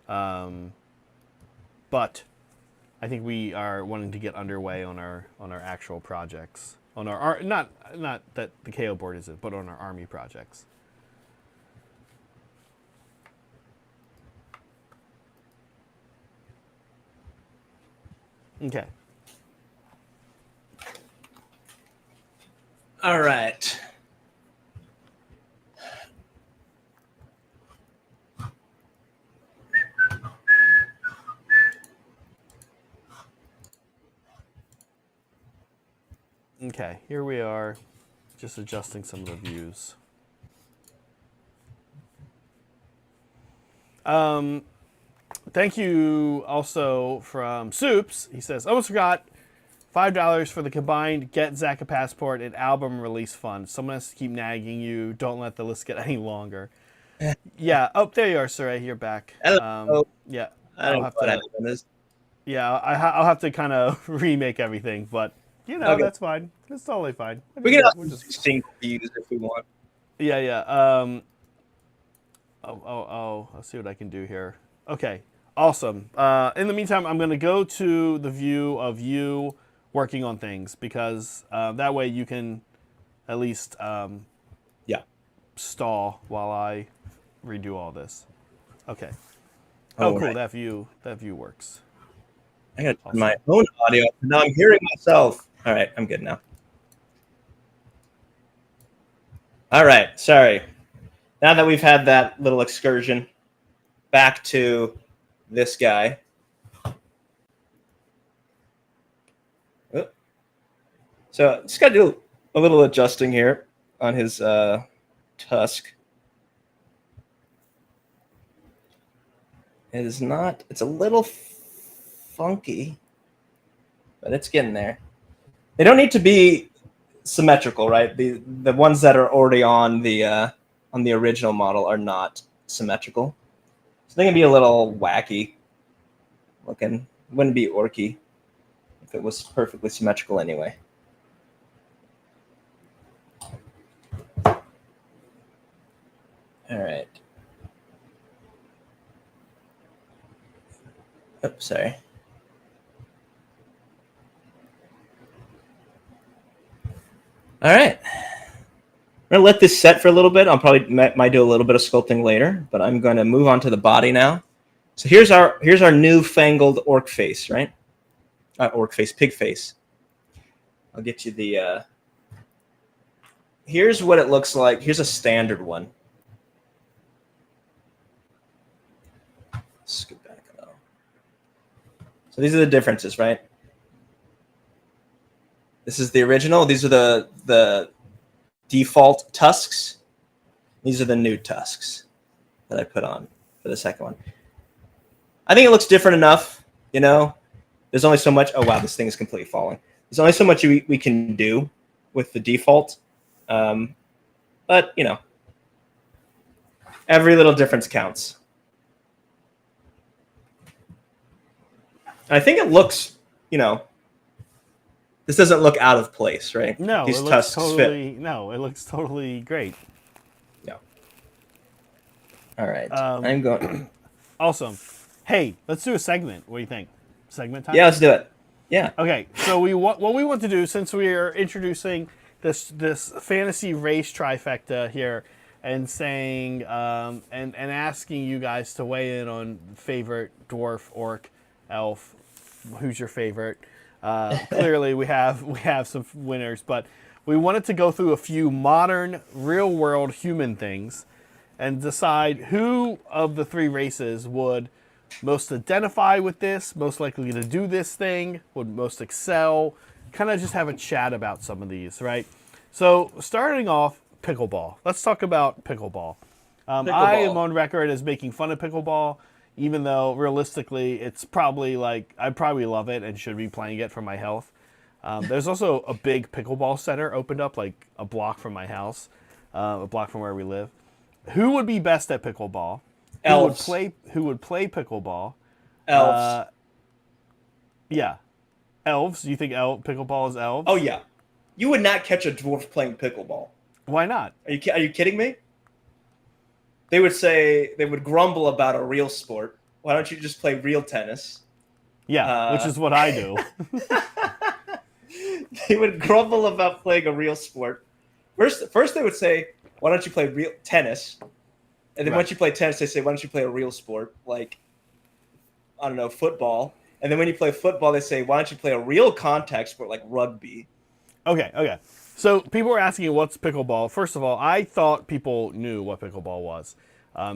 But I think we are wanting to get underway on our actual projects. On our not that the KO board isn't, but on our army projects. Okay. All right. Okay, here we are, just adjusting some of the views. Thank you also from Soups. He says, almost forgot, $5 for the combined Get Zach a Passport and album release fund. Someone has to keep nagging you. Don't let the list get any longer. Yeah. Oh, there you are, Saray. You're back. Yeah. I don't know what happened. Yeah, I'll have to kind of remake everything, but you know, Okay. That's fine. It's totally fine. We can also just single views if we want. Yeah, yeah. I'll see what I can do here. Okay, awesome. In the meantime, I'm going to go to the view of you working on things because that way you can at least stall while I redo all this. Okay. Oh, cool. Right. That view works. I got awesome. My own audio. Now I'm hearing myself. All right, I'm good now. All right, sorry. Now that we've had that little excursion, back to this guy. Oh. So just got to do a little adjusting here on his tusk. It is not, it's a little funky, but it's getting there. They don't need to be symmetrical, right? The ones that are already on the original model are not symmetrical. So they can be a little wacky looking. Wouldn't be orky if it was perfectly symmetrical anyway. All right. Oops, sorry. All right. I'm going to let this set for a little bit. I'll probably might do a little bit of sculpting later, but I'm going to move on to the body now. So here's our newfangled orc face, right? Not orc face, pig face. I'll get you the here's what it looks like. Here's a standard one. Scoot back a little. So these are the differences, right? This is the original. These are the default tusks. These are the new tusks that I put on for the second one. I think it looks different enough, you know. There's only so much. Oh wow, this thing is completely falling. There's only so much we can do with the default, but you know, every little difference counts. And I think it looks, this doesn't look out of place, right? No, These it looks tusks totally fit. no, it looks totally great. Yeah. All right. I'm going. Awesome. Hey, let's do a segment. What do you think? Segment time? Yeah, let's do it. Yeah. Okay, so what we want to do, since we are introducing this fantasy race trifecta here, and saying and asking you guys to weigh in on favorite dwarf, orc, elf, who's your favorite. Clearly, we have some winners, but we wanted to go through a few modern, real world human things, and decide who of the three races would most identify with this, most likely to do this thing, would most excel. Kind of just have a chat about some of these, right? So starting off, pickleball. Let's talk about pickleball. I am on record as making fun of pickleball, even though realistically it's probably like I probably love it and should be playing it for my health. There's also a big pickleball center opened up like a block from my house, a block from where we live. Who would be best at pickleball? Elves. Who would play pickleball? Elves. Yeah. Elves? You think pickleball is elves? Oh, yeah. You would not catch a dwarf playing pickleball. Why not? Are you kidding me? They would grumble about a real sport. Why don't you just play real tennis? Yeah, which is what I do. They would grumble about playing a real sport. First they would say, why don't you play real tennis? And then once you play tennis, they say, why don't you play a real sport? Like, I don't know, football. And then when you play football, they say, why don't you play a real contact sport like rugby? Okay. So people were asking what's pickleball. First of all, I thought people knew what pickleball was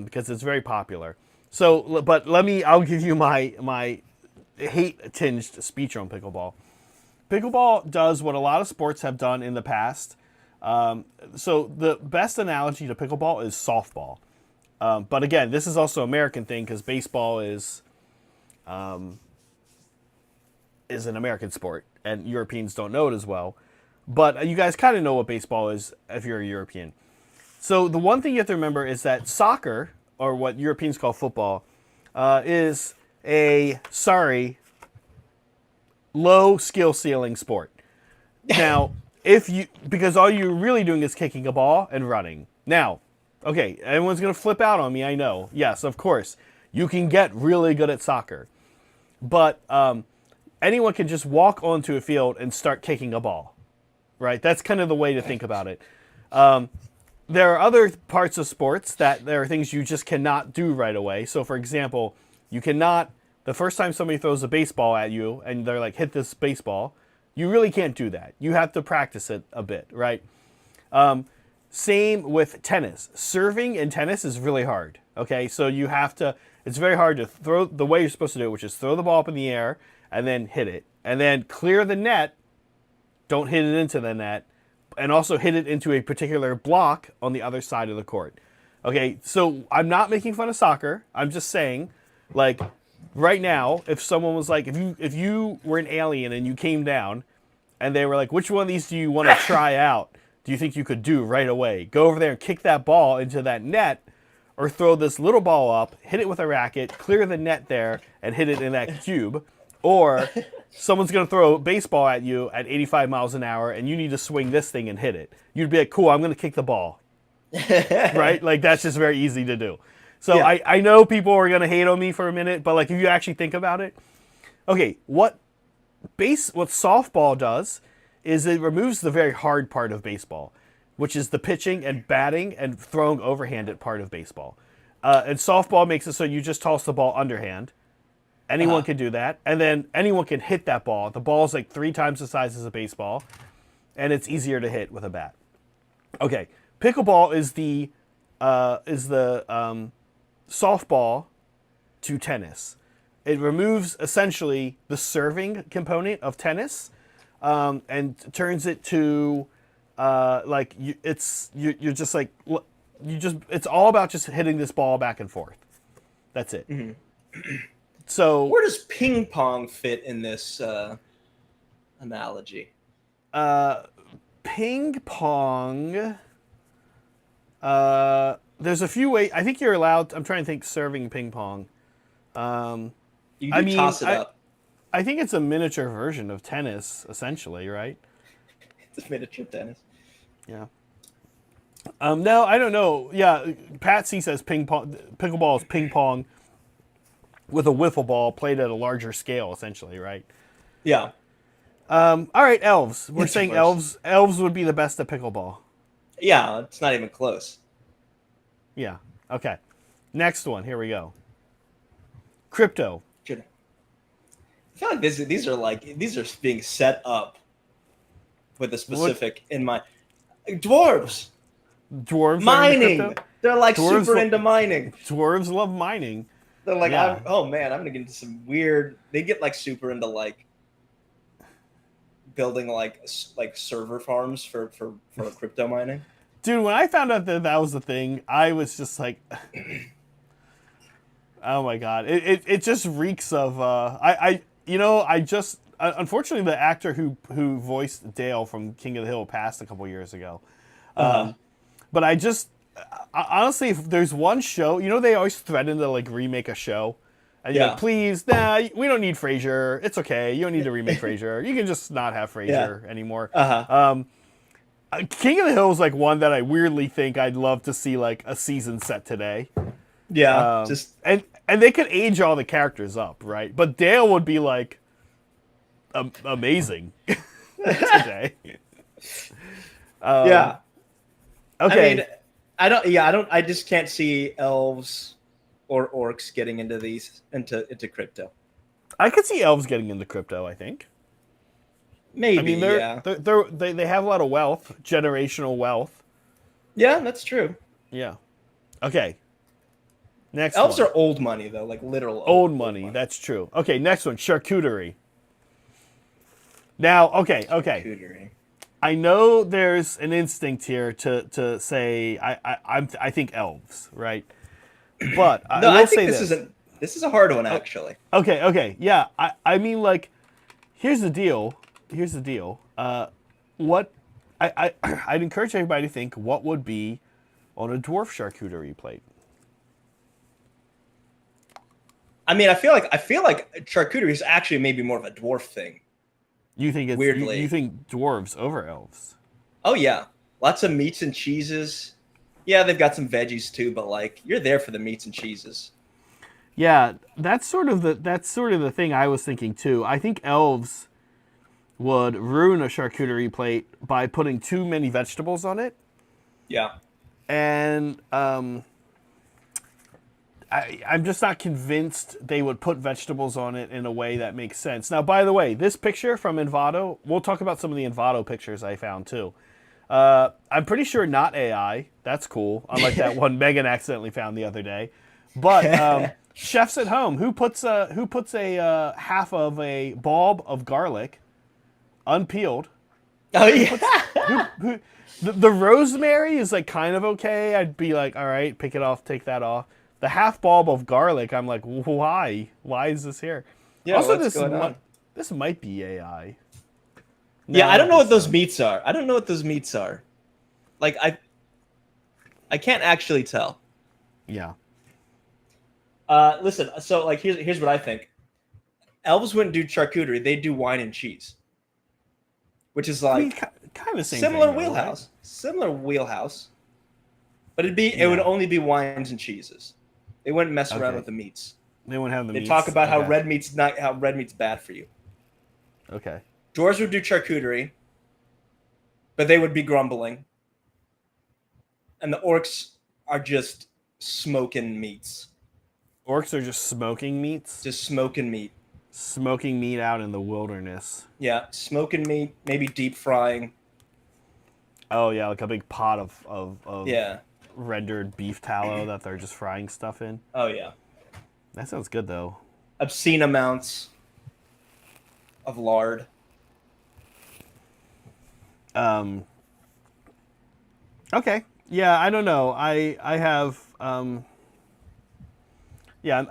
because it's very popular. So, but I'll give you my hate-tinged speech on pickleball. Pickleball does what a lot of sports have done in the past. So the best analogy to pickleball is softball. But again, this is also an American thing because baseball is an American sport and Europeans don't know it as well. But you guys kind of know what baseball is if you're a European. So the one thing you have to remember is that soccer, or what Europeans call football, is a, low skill ceiling sport. Now, because all you're really doing is kicking a ball and running. Now, okay, everyone's going to flip out on me, I know. Yes, of course. You can get really good at soccer. But anyone can just walk onto a field and start kicking a ball. Right? That's kind of the way to think about it. There are other parts of sports that there are things you just cannot do right away. So, for example, you cannot, the first time somebody throws a baseball at you and they're like, hit this baseball, you really can't do that. You have to practice it a bit, right? Same with tennis. Serving in tennis is really hard, okay? So it's very hard to throw the way you're supposed to do it, which is throw the ball up in the air and then hit it. And then clear the net. Don't hit it into the net, and also hit it into a particular block on the other side of the court. Okay, so I'm not making fun of soccer. I'm just saying, like, right now, if someone was like, if you were an alien and you came down, and they were like, which one of these do you want to try out? Do you think you could do right away? Go over there and kick that ball into that net, or throw this little ball up, hit it with a racket, clear the net there, and hit it in that cube, or someone's going to throw a baseball at you at 85 miles an hour and you need to swing this thing and hit it. You'd be like, cool, I'm going to kick the ball. Right? Like, that's just very easy to do. So yeah. I know people are going to hate on me for a minute, but like if you actually think about it, okay, what softball does is it removes the very hard part of baseball, which is the pitching and batting and throwing overhanded part of baseball. And softball makes it so you just toss the ball underhand. Anyone can do that, and then anyone can hit that ball. The ball is like 3 times the size as a baseball, and it's easier to hit with a bat. Okay, pickleball is the softball to tennis. It removes essentially the serving component of tennis, and turns it to it's all about just hitting this ball back and forth. That's it. Mm-hmm. So where does ping pong fit in this analogy? Ping pong. There's a few ways. I think you're allowed. I'm trying to think. Serving ping pong. You can toss it up. I think it's a miniature version of tennis, essentially, right? It's a miniature tennis. Yeah. No, I don't know. Yeah, Pat C says ping pong. Pickleball is ping pong with a wiffle ball played at a larger scale, essentially, right? Yeah. All right, elves. We're It's saying worse. elves would be the best at pickleball. Yeah, it's not even close. Yeah. Okay. Next one. Here we go. Crypto. Should- I feel like these are being set up with a specific in mind. Dwarves Dwarves are into mining. crypto. They're like Dwarves super lo- into mining. Dwarves love mining. They're like, Yeah. oh man, I'm gonna get into some weird. They get like super into like building like server farms for crypto mining. Dude, when I found out that that was the thing, I was just like, oh my god! It just reeks of unfortunately the actor who voiced Dale from King of the Hill passed a couple years ago. But honestly, if there's one show, they always threaten to like remake a show, and you're like, please, nah, we don't need Frasier. It's okay, you don't need to remake Frasier. You can just not have Frasier anymore. King of the Hill is like one that I weirdly think I'd love to see like a season set today. Yeah, and they could age all the characters up, right? But Dale would be like amazing today. Yeah. Okay. I mean, I just can't see elves or orcs getting into into crypto. I could see elves getting into crypto, I think. Maybe. I mean, they have a lot of wealth, generational wealth. Yeah, that's true. Yeah. Okay. Next elves one. are old money though, like literal old money. That's true. Okay, next one, charcuterie. Now, okay. Charcuterie. I know there's an instinct here to say I think elves, right? But No, I will think say this is a hard one actually. Okay. Yeah, I mean, like, here's the deal. What I'd encourage everybody to think what would be on a dwarf charcuterie plate. I mean, I feel like charcuterie is actually maybe more of a dwarf thing. You think it's weirdly? You think dwarves over elves? Oh yeah, lots of meats and cheeses. Yeah, they've got some veggies too, but like you're there for the meats and cheeses. Yeah, that's sort of the thing I was thinking too. I think elves would ruin a charcuterie plate by putting too many vegetables on it. Yeah. And I'm just not convinced they would put vegetables on it in a way that makes sense. Now, by the way, this picture from Envato, we'll talk about some of the Envato pictures I found too. I'm pretty sure not AI. That's cool. Unlike that one Megan accidentally found the other day. But chefs at home, who puts a half of a bulb of garlic unpeeled? Oh yeah. The rosemary is like kind of okay. I'd be like, all right, pick it off, take that off. The half bulb of garlic, I'm like, why? Why is this here? Yeah, also, what's going on? This might be AI. Yeah, I don't know what those meats are. Like I can't actually tell. Yeah. Listen, so like here's what I think. Elves wouldn't do charcuterie; they do wine and cheese, which is like kind of same similar thing, wheelhouse. Right? Similar wheelhouse, but it would only be wines and cheeses. They wouldn't mess around with the meats. They wouldn't have the meats. They talk about how red meat's bad for you. Okay. Dwarves would do charcuterie, but they would be grumbling. And the orcs are just smoking meats. Orcs are just smoking meats? Just smoking meat. Smoking meat out in the wilderness. Yeah, smoking meat, maybe deep frying. Oh, yeah, like a big pot of yeah. rendered beef tallow that they're just frying stuff in. Oh, yeah. That sounds good, though. Obscene amounts of lard. Okay. Yeah, I don't know. I have yeah,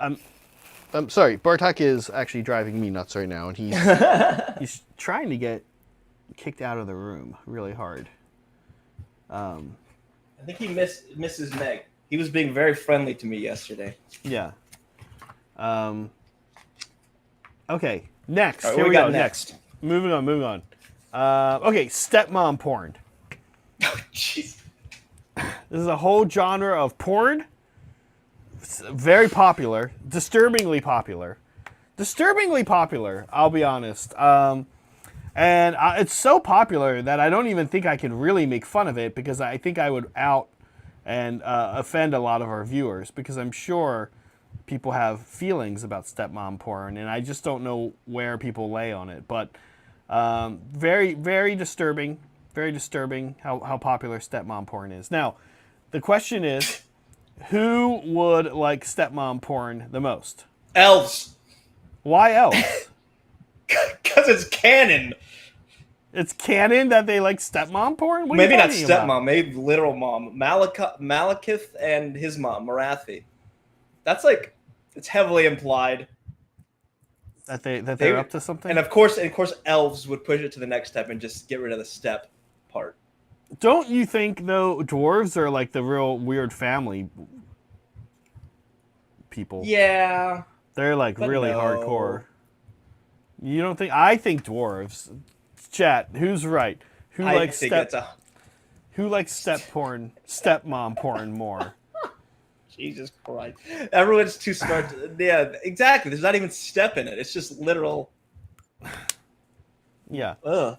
I'm sorry. Bartok is actually driving me nuts right now, and he's trying to get kicked out of the room really hard. I think he misses Meg. He was being very friendly to me yesterday. Yeah. Okay. Next, All right, here what we got go. next? Moving on. Okay, stepmom porn. Jeez. This is a whole genre of porn. It's very popular, disturbingly popular. I'll be honest. And it's so popular that I don't even think I can really make fun of it, because I think I would out and offend a lot of our viewers, because I'm sure people have feelings about stepmom porn, and I just don't know where people lay on it. But very, very disturbing. Very disturbing how popular stepmom porn is. Now, the question is, who would like stepmom porn the most? Elves. Why elves? Because it's canon. It's canon that they like stepmom porn? What are Maybe you not talking stepmom, about? maybe literal mom. Malekith and his mom, Marathi. That's like, it's heavily implied. That they're up to something? And of course, elves would push it to the next step and just get rid of the step part. Don't you think, though, dwarves are like the real weird family people? Yeah. They're like really no. hardcore. You don't think? I think dwarves. Chat, who's right? Who likes stepmom porn more? Jesus Christ. Everyone's too smart. Yeah, exactly. There's not even step in it. It's just literal. Yeah. Ugh.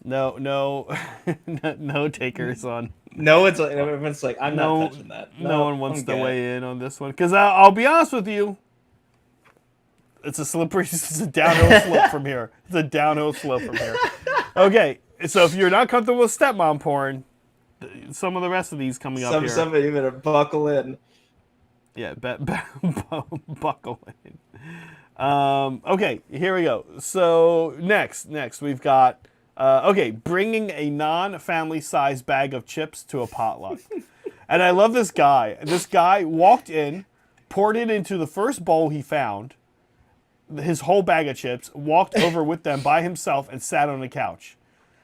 No, no takers on. No, everyone's like, I'm not touching that. No one wants to weigh in on this one, because I'll be honest with you. It's a downhill slope from here. It's a downhill slope from here. Okay, so if you're not comfortable with stepmom porn, some of the rest of these coming up here. Some of you better buckle in. Yeah, buckle in. Okay, here we go. So next we've got bringing a non-family size bag of chips to a potluck. And I love this guy. This guy walked in, poured it into the first bowl he found, his whole bag of chips, walked over with them by himself, and sat on the couch.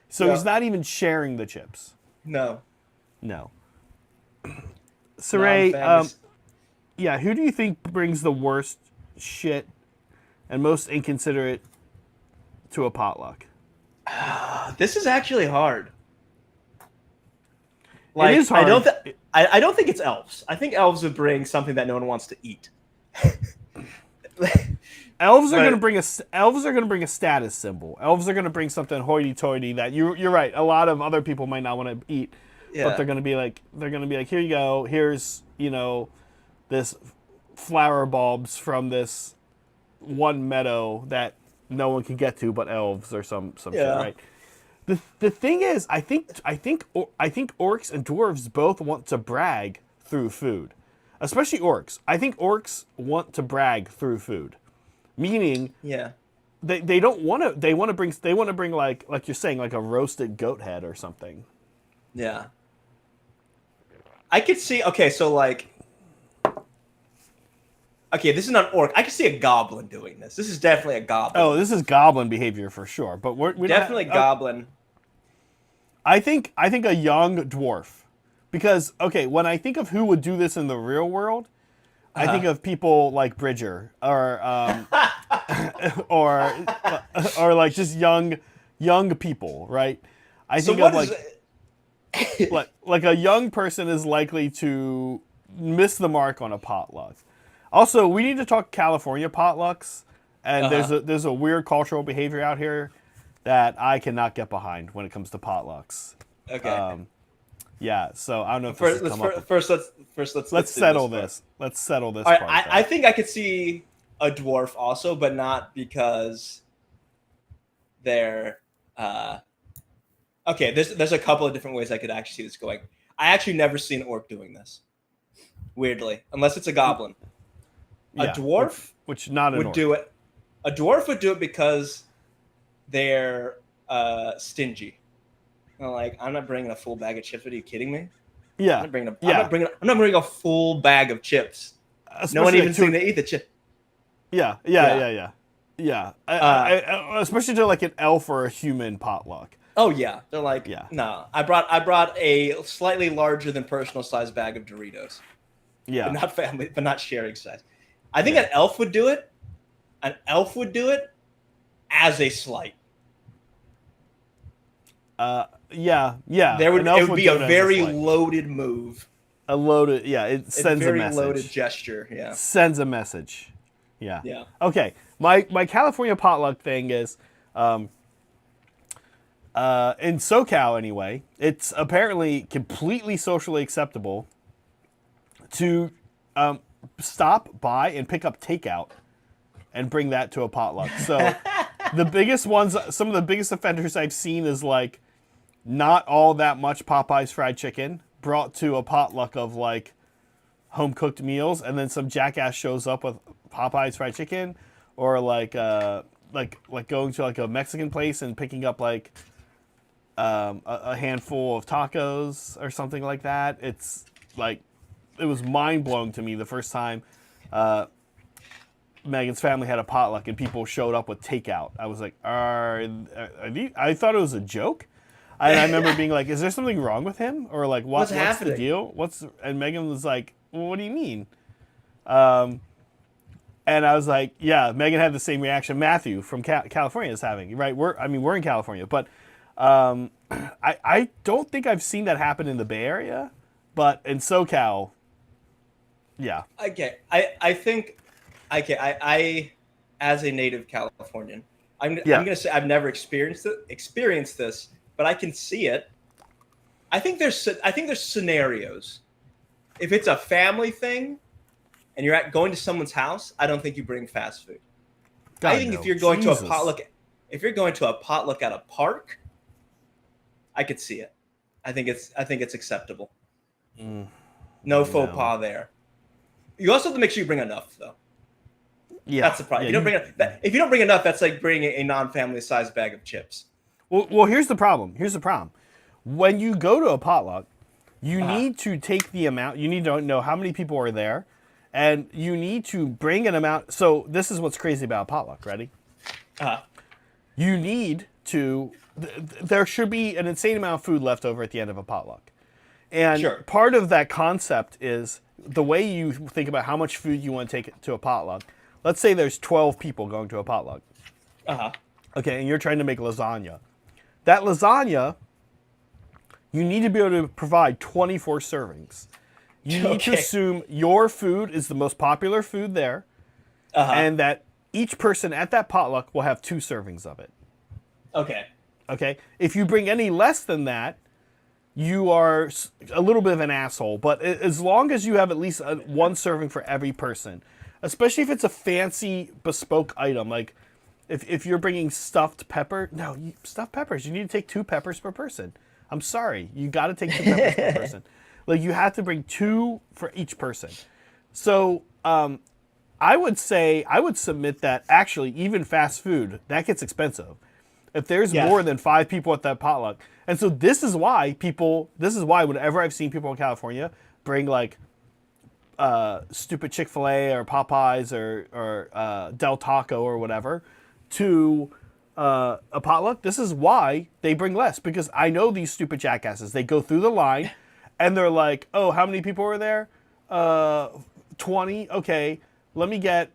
So he's not even sharing the chips. No. Saray, who do you think brings the worst shit and most inconsiderate to a potluck? This is actually hard. It is hard. I don't think it's elves. I think elves would bring something that no one wants to eat. Elves are going to bring a status symbol. Elves are going to bring something hoity-toity that you're right. A lot of other people might not want to eat, but they're going to be like, here you go. Here's this flower bulbs from this one meadow that no one can get to but elves or some shit, right? The thing is, I think orcs and dwarves both want to brag through food, especially orcs. I think orcs want to brag through food. Meaning, they don't want to. They want to bring like you're saying, like a roasted goat head or something. Yeah. I could see. Okay, so like. Okay, this is not orc. I could see a goblin doing this. This is definitely a goblin. Oh, this is goblin behavior for sure. But we're definitely goblin. I think a young dwarf, because when I think of who would do this in the real world. I think of people like Bridger or or like just young people, right? I think of like a young person is likely to miss the mark on a potluck. Also, we need to talk California potlucks, and there's a weird cultural behavior out here that I cannot get behind when it comes to potlucks. Okay. Yeah, so I don't know if this has come up. First, let's settle this. Let's settle this. All right, I think I could see a dwarf also, but not because they're okay. There's a couple of different ways I could actually see this going. I actually never see an orc doing this. Weirdly, unless it's a goblin. A dwarf, which not an would orc. do it. A dwarf would do it because they're stingy. Like, I'm not bringing a full bag of chips. Are you kidding me? Yeah. I'm not bringing a full bag of chips. Especially no one even seeing to eat the chip. Yeah. Especially to like an elf or a human potluck. Oh yeah, they're like, no. I brought a slightly larger than personal size bag of Doritos. Yeah. But not sharing size. I think an elf would do it an elf would do it as a slight. Yeah. It would be do a it as very slight. loaded move. A loaded, yeah. It sends a very message. loaded gesture. Yeah. Sends a message. Yeah. Yeah. Okay. My California potluck thing is, in SoCal anyway, it's apparently completely socially acceptable to stop by and pick up takeout and bring that to a potluck. So the biggest ones, some of the biggest offenders I've seen is like not all that much Popeye's fried chicken brought to a potluck of like home cooked meals, and then some jackass shows up with Popeye's fried chicken, or like going to like a Mexican place and picking up like a handful of tacos or something like that. It's like, it was mind blowing to me the first time Megan's family had a potluck and people showed up with takeout. I was like, are these? I thought it was a joke. And I remember being like, is there something wrong with him? Or like, what's the deal? And Megan was like, well, what do you mean? And I was like, yeah, Megan had the same reaction Matthew from California is having, right? We're in California, but I don't think I've seen that happen in the Bay Area, but in SoCal, yeah. Okay, I as a native Californian, I'm gonna say I've never experienced this, but I can see it. I think there's scenarios. If it's a family thing, and you're going to someone's house, I don't think you bring fast food. God, I think if you're going to a potluck, at a park, I could see it. I think it's acceptable. No faux pas there. You also have to make sure you bring enough, though. Yeah, that's the problem. If you don't bring enough, that's like bringing a non-family sized bag of chips. Well, here's the problem. When you go to a potluck, you need to take the amount. You need to know how many people are there, and you need to bring an amount. So this is what's crazy about potluck. Ready? You need to. There should be an insane amount of food left over at the end of a potluck, and part of that concept is the way you think about how much food you want to take to a potluck. Let's say there's 12 people going to a potluck. Okay, and you're trying to make lasagna. That lasagna, you need to be able to provide 24 servings. You need to assume your food is the most popular food there, and that each person at that potluck will have 2 servings of it. Okay? If you bring any less than that, you are a little bit of an asshole. But as long as you have at least 1 serving for every person, especially if it's a fancy bespoke item, like if you're bringing stuffed peppers, you need to take 2 peppers per person. I'm sorry, you got to take 2 peppers per person. Like, you have to bring 2 for each person. So I would submit that actually even fast food, that gets expensive. If there's more than 5 people at that potluck. And so this is why whenever I've seen people in California bring like stupid Chick-fil-A or Popeyes or Del Taco or whatever to a potluck, this is why they bring less, because I know these stupid jackasses. They go through the line and they're like, oh, how many people are there? 20? Okay, let me get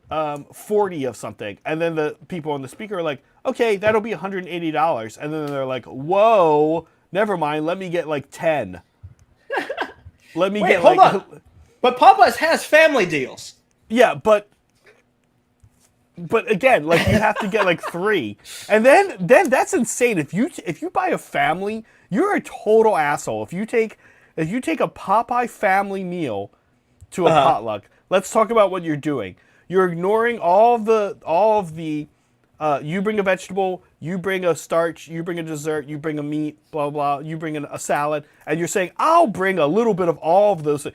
40 of something. And then the people on the speaker are like, okay, that'll be $180. And then they're like, whoa, never mind, let me get like 10. Hold on. But Popeyes has family deals. Yeah, but again, like, you have to get like 3, and then that's insane. If you buy a family, you're a total asshole. If you take a Popeye family meal to a potluck, let's talk about what you're doing. You're ignoring all of the. You bring a vegetable, you bring a starch, you bring a dessert, you bring a meat, blah blah. You bring a salad, and you're saying, I'll bring a little bit of all of those.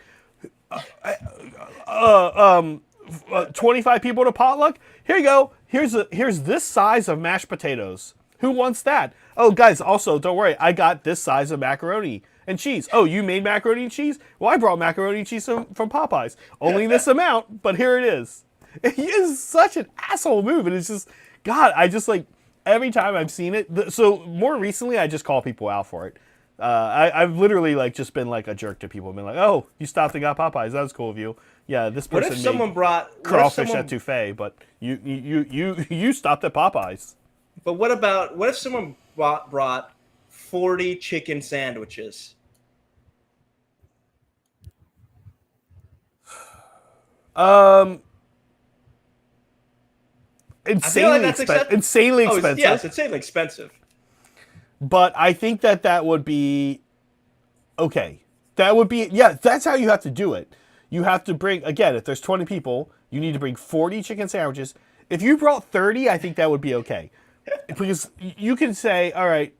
25 people to potluck. Here you go. Here's this size of mashed potatoes. Who wants that? Oh, guys, also don't worry. I got this size of macaroni and cheese. Oh, you made macaroni and cheese? Well, I brought macaroni and cheese from Popeyes. Only this amount, but here it is. It is such an asshole move, and it's just, God, I just like every time I've seen it. So more recently, I just call people out for it. I've literally like just been like a jerk to people, been like, "Oh, you stopped and got Popeyes. That was cool of you." Yeah, this What person if made someone brought crawfish at Touffet, but you stopped at Popeyes. But what if someone brought 40 chicken sandwiches? Um, I feel like that's insanely Oh, expensive. yes, it's insanely expensive. But I think that would be okay. That would be, yeah, that's how you have to do it. You have to bring, again, if there's 20 people, you need to bring 40 chicken sandwiches. If you brought 30, I think that would be okay. Because you can say, all right,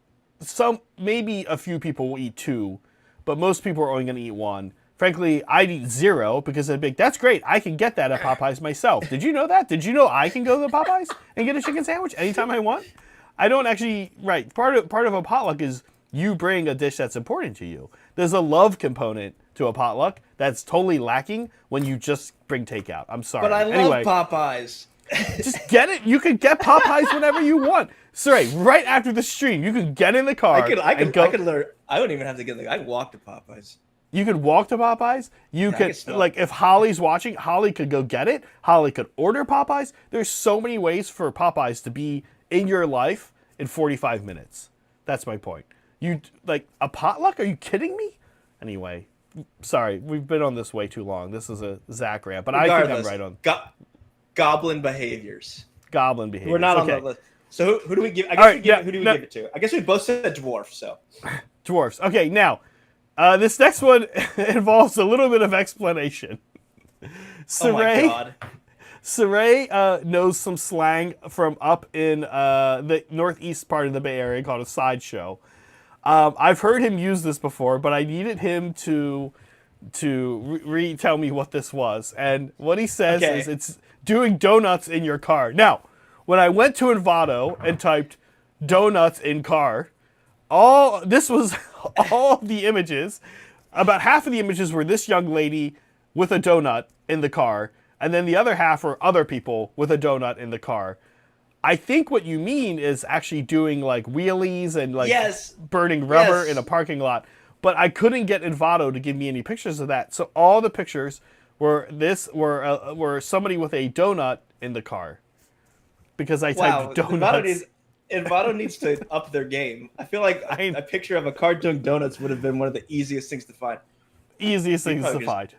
maybe a few people will eat 2, but most people are only going to eat 1. Frankly, I'd eat 0 because that's great. I can get that at Popeyes myself. Did you know that? Did you know I can go to Popeyes and get a chicken sandwich anytime I want? I don't actually, right. Part of a potluck is you bring a dish that's important to you. There's a love component to a potluck that's totally lacking when you just bring takeout. I'm sorry. But I love Popeyes. Just get it. You can get Popeyes whenever you want. Sorry, right after the stream, you can get in the car. I could learn. I don't even have to get. I can walk to Popeyes. You could walk to Popeyes. You could, like, if Holly's watching, Holly could go get it. Holly could order Popeyes. There's so many ways for Popeyes to be in your life in 45 minutes. That's my point. You, like, a potluck? Are you kidding me? Anyway, sorry, we've been on this way too long. This is a Zach rant, but regardless, I think I'm right on. Goblin behaviors. Goblin behaviors. We're not on the list. So who do we give? I guess who do we give it to? I guess we both said dwarf. So dwarfs. Okay, now this next one involves a little bit of explanation. Oh my god. Saray knows some slang from up in the northeast part of the Bay Area called a sideshow. I've heard him use this before, but I needed him to retell me what this was. And what he says is it's doing donuts in your car. Now, when I went to Envato and typed donuts in car, this was all the images. About half of the images were this young lady with a donut in the car, and then the other half were other people with a donut in the car. I think what you mean is actually doing like wheelies and like burning rubber in a parking lot. But I couldn't get Envato to give me any pictures of that. So all the pictures were somebody with a donut in the car. Because I typed donuts. Envato needs to up their game. I feel like a picture of a car doing donuts would have been one of the easiest things to find. Easiest things to find.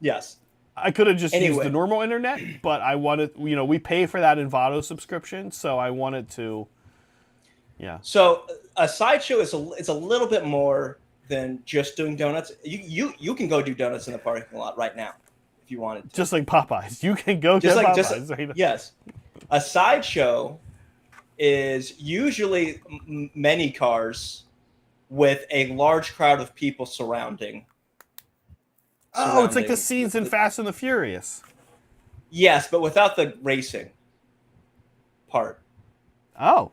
Yes. I could have just used the normal internet, but I wanted, we pay for that Envato subscription, so I wanted to, yeah. So a sideshow is a little bit more than just doing donuts. You can go do donuts in the parking lot right now if you wanted to. Just like Popeyes. You can go get Popeyes right now. Yes. A sideshow is usually many cars with a large crowd of people surrounding. Oh, it's like the scenes in Fast and the Furious. Yes, but without the racing part. Oh,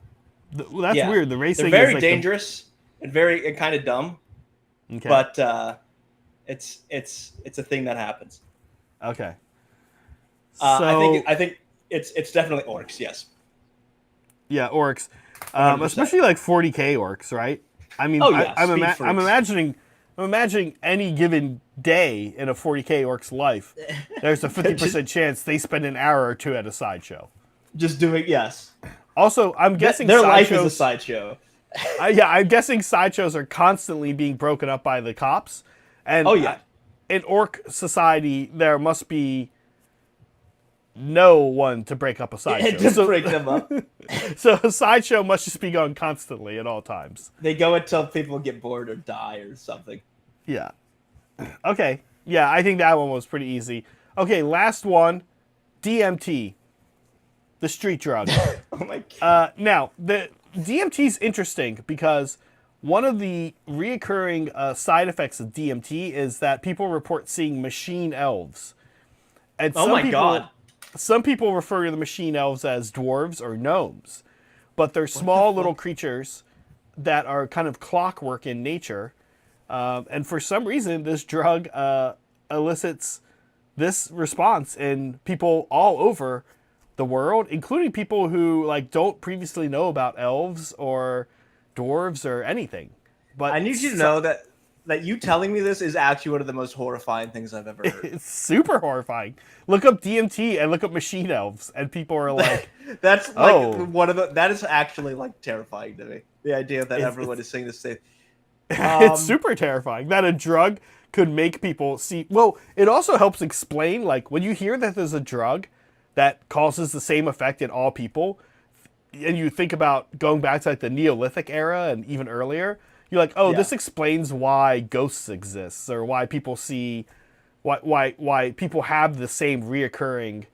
that's weird. The racing They're very is like dangerous and kind of dumb. Okay. But it's a thing that happens. Okay. I think it's definitely orcs. Yes. Yeah, orcs, especially like 40K orcs, right? I mean, I'm imagining any given day in a 40K orc's life, there's a 50% chance they spend an hour or two at a sideshow. Just doing, yes. Also, I'm guessing their life is a sideshow. I'm guessing sideshows are constantly being broken up by the cops. And in orc society, there must be no one to break up a sideshow. To break them up. So a sideshow must just be going constantly at all times. They go until people get bored or die or something. Yeah. Okay. Yeah, I think that one was pretty easy. Okay, last one. DMT. The street drug. Oh my god. Now, the DMT is interesting because one of the reoccurring side effects of DMT is that people report seeing machine elves. And god. Some people refer to the machine elves as dwarves or gnomes, but they're small little creatures that are kind of clockwork in nature. And for some reason, this drug elicits this response in people all over the world, including people who like don't previously know about elves or dwarves or anything. But I need you to know that you telling me this is actually one of the most horrifying things I've ever heard. It's super horrifying. Look up DMT and look up machine elves, and people are like, That's oh. like one of the. That is actually like terrifying to me. The idea that everyone is saying the same. It's super terrifying that a drug could make people see. Well, it also helps explain, like, when you hear that there's a drug that causes the same effect in all people, and you think about going back to like the Neolithic era and even earlier, you're like, oh, this explains why ghosts exist, or why people see, why people have the same reoccurring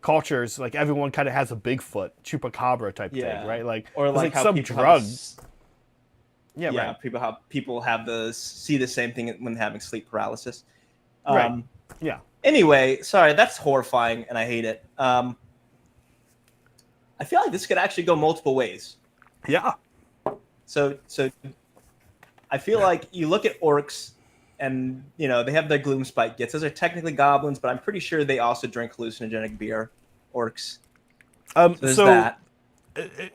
cultures. Like everyone kind of has a Bigfoot, chupacabra type thing, right? Like, or like how some drug. Right. People have see the same thing when having sleep paralysis. Right. Yeah. Anyway, sorry, that's horrifying, and I hate it. I feel like this could actually go multiple ways. Yeah. So I feel like you look at orcs, and they have their gloom spike gets. Those are technically goblins, but I'm pretty sure they also drink hallucinogenic beer. Orcs. So there's that.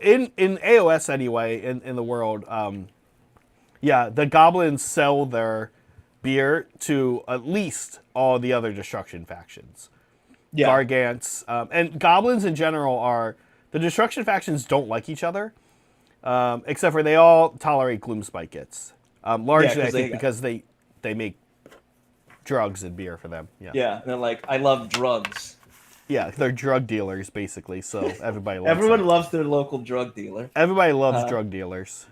In AOS anyway, in the world, the goblins sell their beer to at least all the other destruction factions. Yeah. Gargants, and goblins in general the destruction factions don't like each other, except for they all tolerate gloom spike gets. Largely, I think, because they make drugs and beer for them. Yeah. Yeah, and they're like, I love drugs. Yeah, they're drug dealers, basically, so everybody loves Everyone loves their local drug dealer. Everybody loves drug dealers.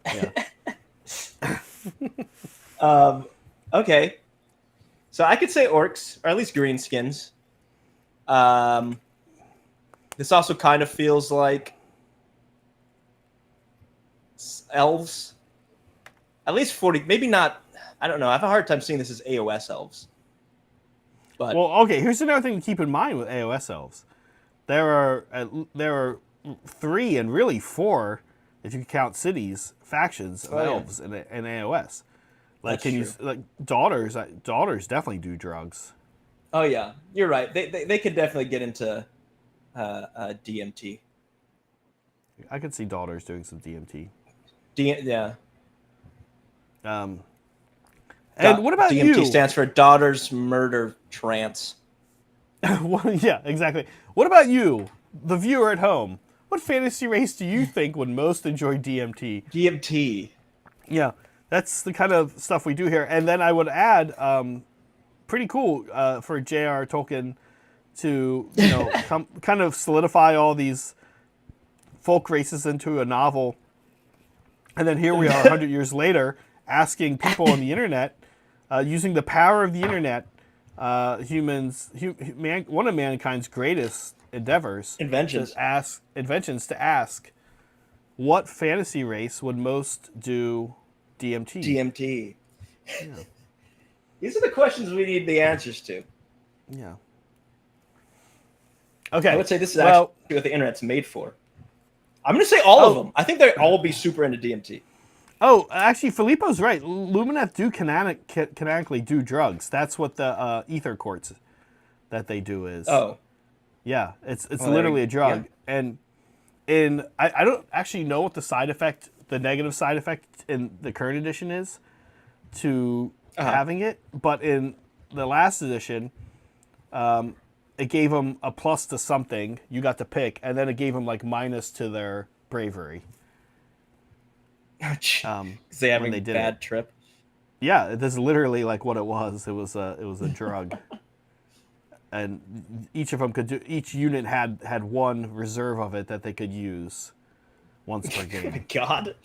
Yeah. Okay. So I could say orcs, or at least greenskins. This also kind of feels like elves. At least 40, maybe not, I don't know. I have a hard time seeing this as AOS elves. But well, okay, here's another thing to keep in mind with AOS elves. There are 3 and really 4, if you count cities, factions of elves in AOS. Like, daughters definitely do drugs. Oh yeah, you're right. They could definitely get into DMT. I could see daughters doing some DMT. Yeah. And what about DMT you? stands for Daughters Murder Trance. Yeah, exactly. What about you, the viewer at home? What fantasy race do you think would most enjoy DMT? DMT. Yeah, that's the kind of stuff we do here. And then I would add, pretty cool for J.R. Tolkien to kind of solidify all these folk races into a novel. And then here we are 100 years later asking people on the internet, using the power of the internet, one of mankind's greatest inventions to ask what fantasy race would most do DMT. DMT. Yeah. These are the questions we need the answers to. Yeah. Okay. I would say this is actually what the internet's made for. I'm going to say all of them. I think they'll all be super into DMT. Oh, actually, Filippo's right. Lumineth do canonically do drugs. That's what the ether quartz that they do is. Oh. Yeah, it's literally a drug. Yeah. And I don't actually know what the negative side effect in the current edition is to having it, but in the last edition, it gave them a plus to something you got to pick, and then it gave them like minus to their bravery. They having a bad trip. Yeah, this is literally like what it was. It was a drug, and each of them could do. Each unit had one reserve of it that they could use once per game. Oh my God.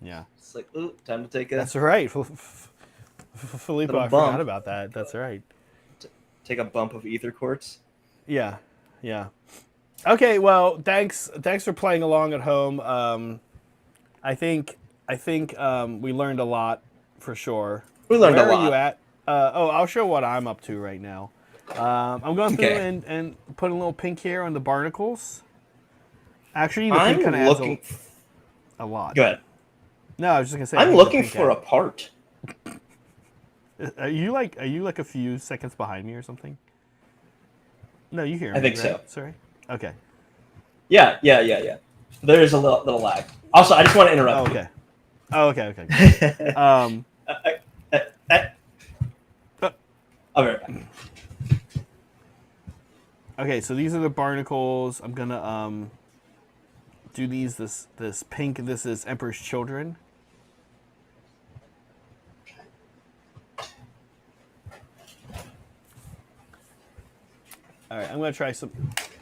Yeah. It's like, ooh, time to take a. That's right, Filippo. I forgot about that. That's right. Take a bump of ether quartz. Yeah. Okay. Well, thanks for playing along at home. I think we learned a lot for sure. We learned a lot. Where are you at? I'll show what I'm up to right now. I'm going through and put a little pink here on the barnacles. Actually, the pink kind of adds a lot. Go ahead. No, I was just gonna say. I'm looking for a part. Are you like a few seconds behind me or something? No, you hear me. I think right? so. Sorry. Okay. Yeah. There is a little lag. Also, I just want to interrupt. Okay. Oh, okay, okay. Uh, I'll be right back. Okay, so these are the barnacles. I'm gonna do these. This pink. This is Emperor's Children. All right, I'm gonna try some.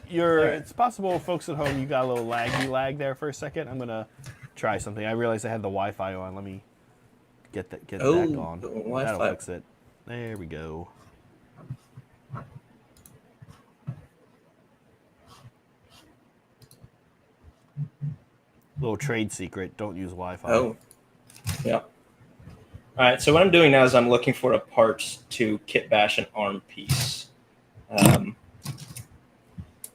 It's possible, folks at home, you got a little lag there for a second. I'm gonna try something. I realized I had the Wi-Fi on. Let me get that gone. That'll fix it. There we go. Little trade secret: don't use Wi-Fi. Oh, yeah. All right. So what I'm doing now is I'm looking for a part to kitbash an arm piece.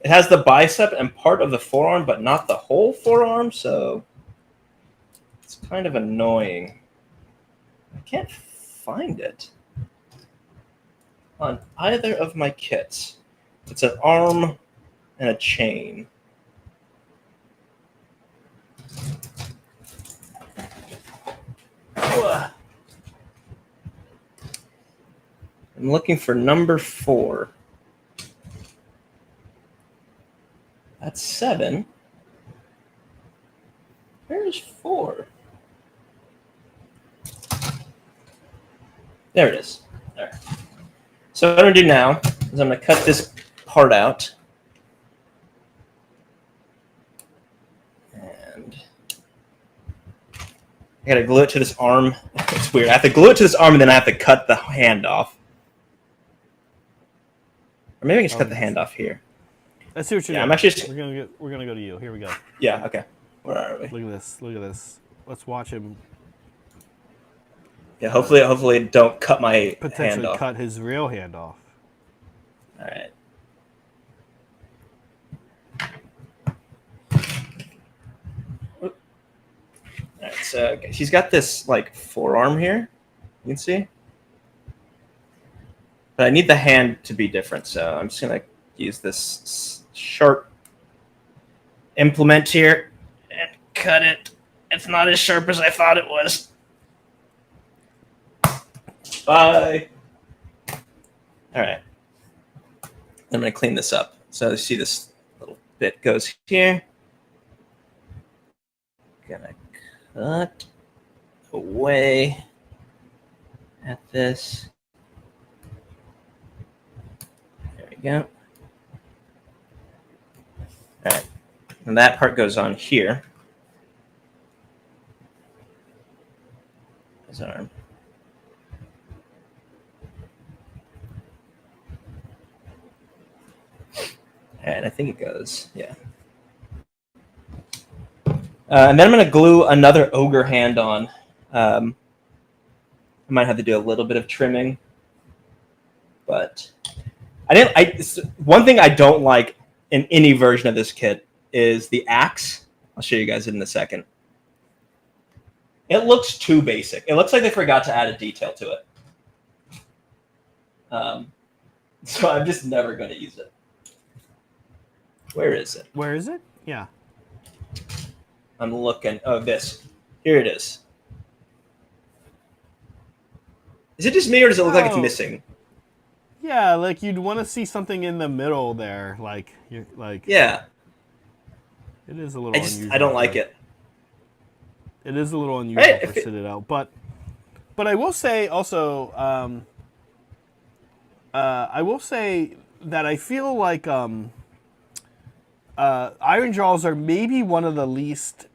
It has the bicep and part of the forearm, but not the whole forearm, so it's kind of annoying. I can't find it on either of my kits. It's an arm and a chain. I'm looking for number 4. That's 7. Where's 4? There it is. All right. So what I'm going to do now is I'm going to cut this part out. And I got to glue it to this arm. It's weird. I have to glue it to this arm, and then I have to cut the hand off. Or maybe I can just cut the hand off here. Let's see what you're doing. I'm actually We're gonna go to you. Here we go. Yeah. Okay. Where are we? Look at this. Look at this. Let's watch him. Yeah. Hopefully, don't cut my hand Potentially off. cut his real hand off. All right. All right. So he's got this like forearm here. You can see. But I need the hand to be different, so I'm just gonna use this sharp implement here and cut it. It's not as sharp as I thought it was. Bye. All right. I'm going to clean this up. So you see this little bit goes here. Gonna cut away at this. There we go. All right, and that part goes on here. His arm. And I think it goes, yeah. And then I'm going to glue another ogre hand on. I might have to do a little bit of trimming, but one thing I don't like in any version of this kit is the axe. I'll show you guys it in a second. It looks too basic. It looks like they forgot to add a detail to it. So I'm just never going to use it. Where is it? Where is it? Yeah. I'm looking. Oh, this. Here it is. Is it just me, or does it look like it's missing? Yeah, like you'd want to see something in the middle there, like you're like. Yeah. It is a little unusual. I don't like it. It is a little unusual to sit it out, but I will say also, I will say that I feel like Ironjaws are maybe one of the least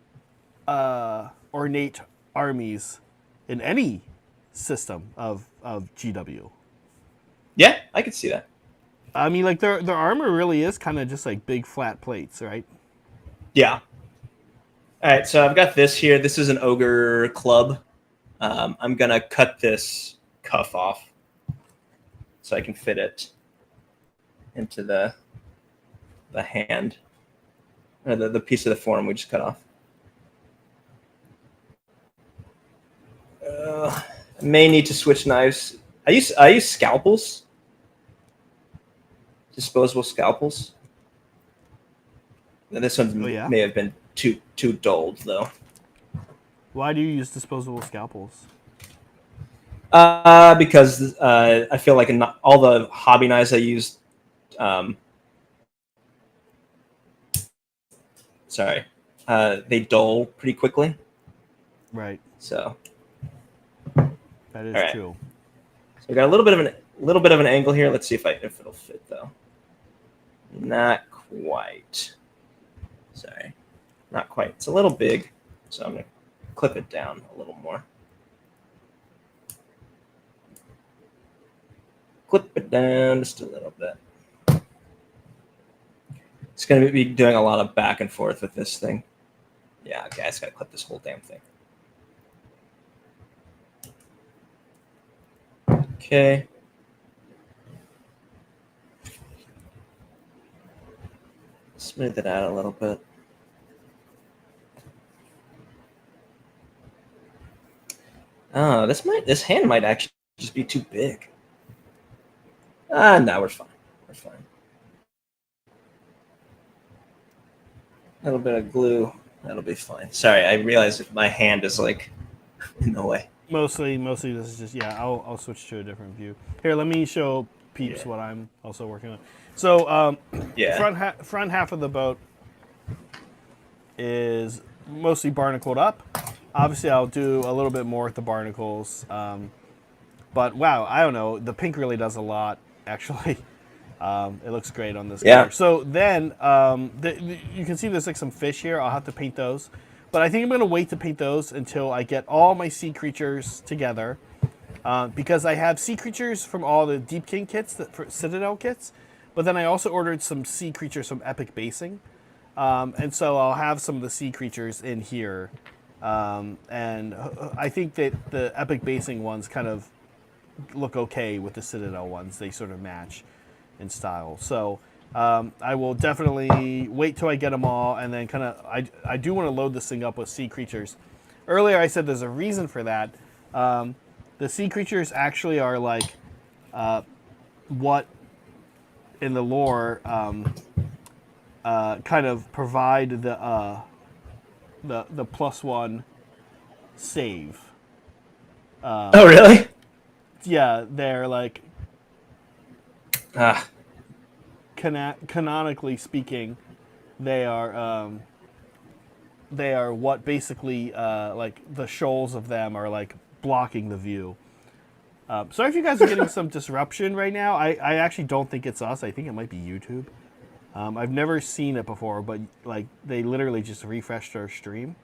ornate armies in any system of GW. Yeah, I could see that. I mean, like their armor really is kind of just like big flat plates, right? Yeah. All right, so I've got this here. This is an ogre club. I'm gonna cut this cuff off so I can fit it into the hand, or the piece of the forearm we just cut off. I may need to switch knives. I use scalpels. Disposable scalpels. And this one may have been too dulled though. Why do you use disposable scalpels? Because I feel like all the hobby knives I use, sorry, they dull pretty quickly. Right. So That is all right. true. So we got a little bit of an angle here. Let's see if it'll fit though. Not quite. Sorry, not quite. It's a little big, so I'm gonna clip it down a little more. Clip it down just a little bit. It's going to be doing a lot of back and forth with this thing. Yeah, okay, I just got to clip this whole damn thing. Okay. Smooth it out a little bit. Oh, this hand might actually just be too big. No, we're fine. We're fine. A little bit of glue. That'll be fine. Sorry, I realized that my hand is like in the way. Mostly this is just, yeah, I'll switch to a different view. Here, let me show peeps Yeah. what I'm also working on. So, Yeah. front half of the boat is mostly barnacled up. Obviously, I'll do a little bit more with the barnacles. But wow, I don't know. The pink really does a lot, actually. It looks great on this color. So then, you can see there's like some fish here. I'll have to paint those. But I think I'm going to wait to paint those until I get all my sea creatures together. Because I have sea creatures from all the Deep King kits, for Citadel kits. But then I also ordered some sea creatures from Epic Basing. And so I'll have some of the sea creatures in here. And I think that the Epic Basing ones kind of look okay with the Citadel ones. They sort of match in style. So I will definitely wait till I get them all, and then kind of I do want to load this thing up with sea creatures. Earlier I said there's a reason for that. The sea creatures actually are like what in the lore kind of provide the +1 save. Oh, really? Yeah, they're like Ah. canonically speaking, they are what basically like the shoals of them are like blocking the view. Sorry if you guys are getting some disruption right now. I actually don't think it's us. I think it might be YouTube. I've never seen it before, but like they literally just refreshed our stream.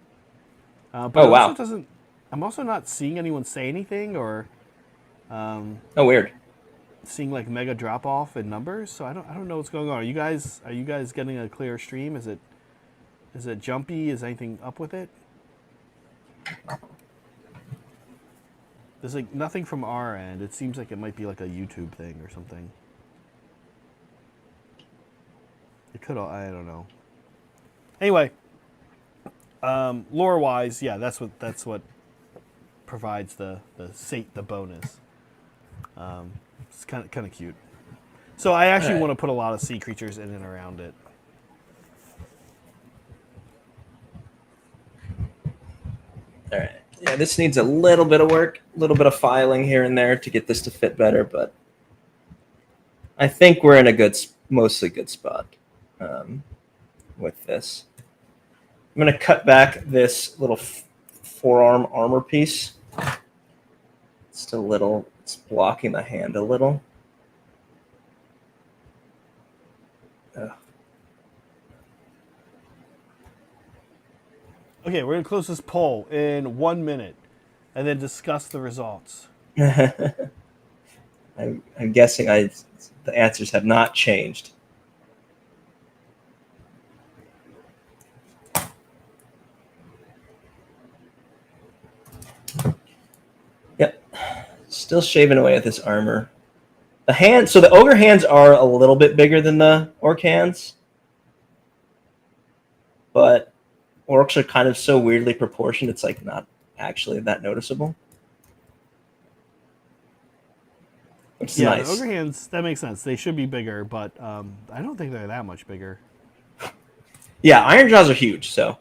But Oh, it wow. also doesn't. I'm also not seeing anyone say anything or Oh, weird. seeing like mega drop off in numbers. So I don't know what's going on. Are you guys getting a clear stream? Is it jumpy? Is anything up with it? There's like nothing from our end. It seems like it might be like a YouTube thing or something. It could. I don't know. Anyway, lore wise, yeah, that's what provides the bonus. It's kind of cute. So I actually want to put a lot of sea creatures in and around it. All right. Yeah, this needs a little bit of work, a little bit of filing here and there to get this to fit better, but I think we're in a mostly good spot with this. I'm going to cut back this little forearm armor piece. It's blocking the hand a little. Ugh. Okay, we're gonna close this poll in 1 minute, and then discuss the results. I'm guessing the answers have not changed. Yep. Still shaving away at this armor. So the ogre hands are a little bit bigger than the orc hands, but orcs are kind of so weirdly proportioned, it's like not actually that noticeable. Which is nice. The ogre hands, that makes sense. They should be bigger, but I don't think they're that much bigger. Yeah, Ironjaws are huge, so.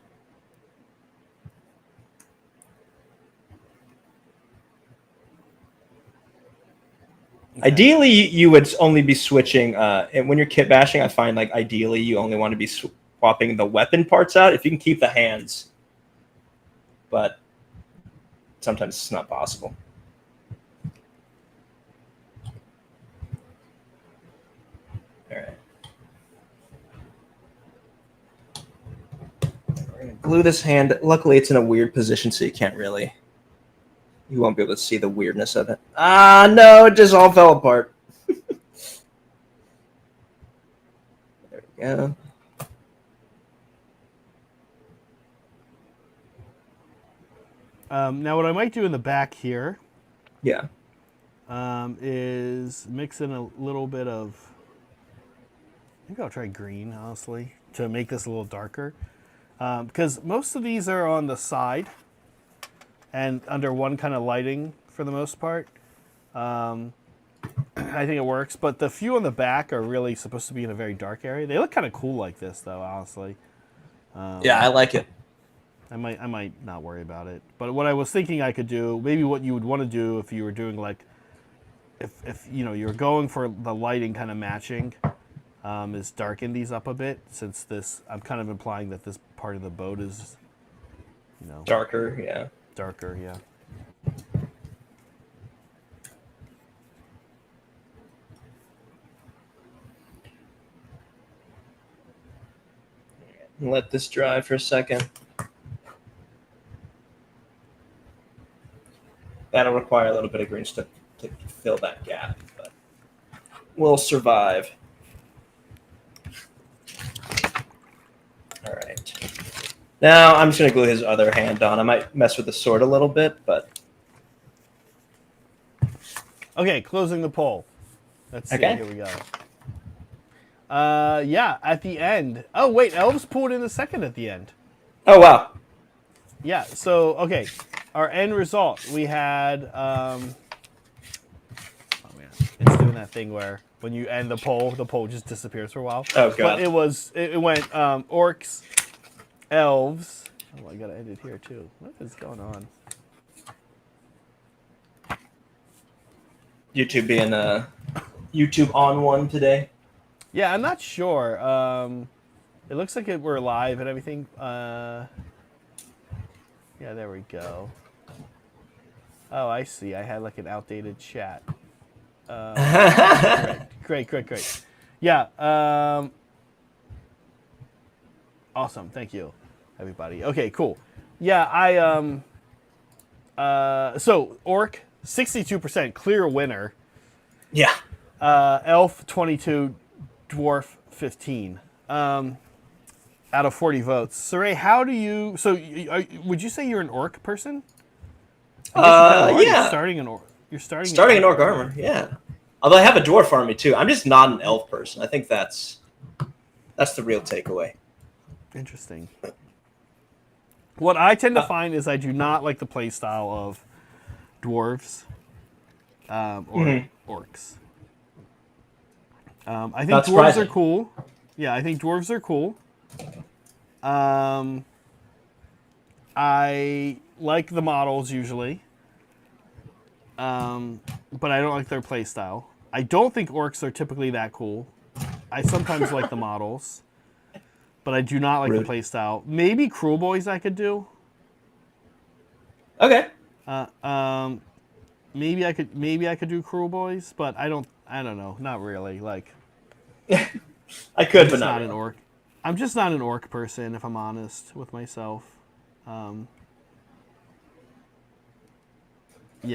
Ideally, you would only be switching. And when you're kit bashing, I find like ideally you only want to be swapping the weapon parts out if you can keep the hands. But sometimes it's not possible. All right. We're gonna glue this hand. Luckily, it's in a weird position, so you can't really. You won't be able to see the weirdness of it. Ah, no, it just all fell apart. There we go. Now, what I might do in the back here Yeah. is mix in a little bit of. Maybe I'll try green, honestly, to make this a little darker. Because most of these are on the side and under one kind of lighting for the most part. I think it works. But the few on the back are really supposed to be in a very dark area. They look kind of cool like this, though, honestly. Yeah, I like it. I might not worry about it. But what I was thinking I could do, maybe what you would want to do if you were doing like, if you know you're going for the lighting kind of matching, is darken these up a bit. Since this, I'm kind of implying that this part of the boat is, you know, Darker, yeah. darker, yeah. Let this dry for a second. That'll require a little bit of greens to fill that gap, but we'll survive. All right. Now I'm just going to glue his other hand on. I might mess with the sword a little bit, but... Okay, closing the poll. Let's see. Okay. Here we go. Yeah, at the end. Oh, wait, elves pulled in a second at the end. Oh, wow. Yeah, so, okay. Our end result, we had, oh man, it's doing that thing where when you end the poll just disappears for a while. Oh, God. But it went orcs, elves. Oh, I gotta end it here too. What is going on? YouTube being YouTube on one today. Yeah, I'm not sure. It looks like we're live and everything. Yeah, there we go. Oh, I see. I had like an outdated chat. Great. Yeah. Awesome. Thank you, everybody. Okay, cool. Yeah, so Orc 62% clear winner. Yeah. Elf 22, Dwarf 15. Out of 40 votes. Saray, how do you? So, would you say you're an Orc person? Yeah. You're starting an Orc. You're starting in Orc armor. Yeah. Although I have a Dwarf army too. I'm just not an Elf person. I think that's the real takeaway. Interesting. What I tend to find is I do not like the play style of dwarves or orcs. I think dwarves are cool. Yeah, I think dwarves are cool. I like the models usually, but I don't like their play style. I don't think orcs are typically that cool. I sometimes like the models, but I do not like the play style. Maybe Cruel Boys I could do. Okay. Maybe I could do Cruel Boys, but I don't know. Not really. Like I could, but not an orc. I'm just not an orc person, if I'm honest with myself. Yeah.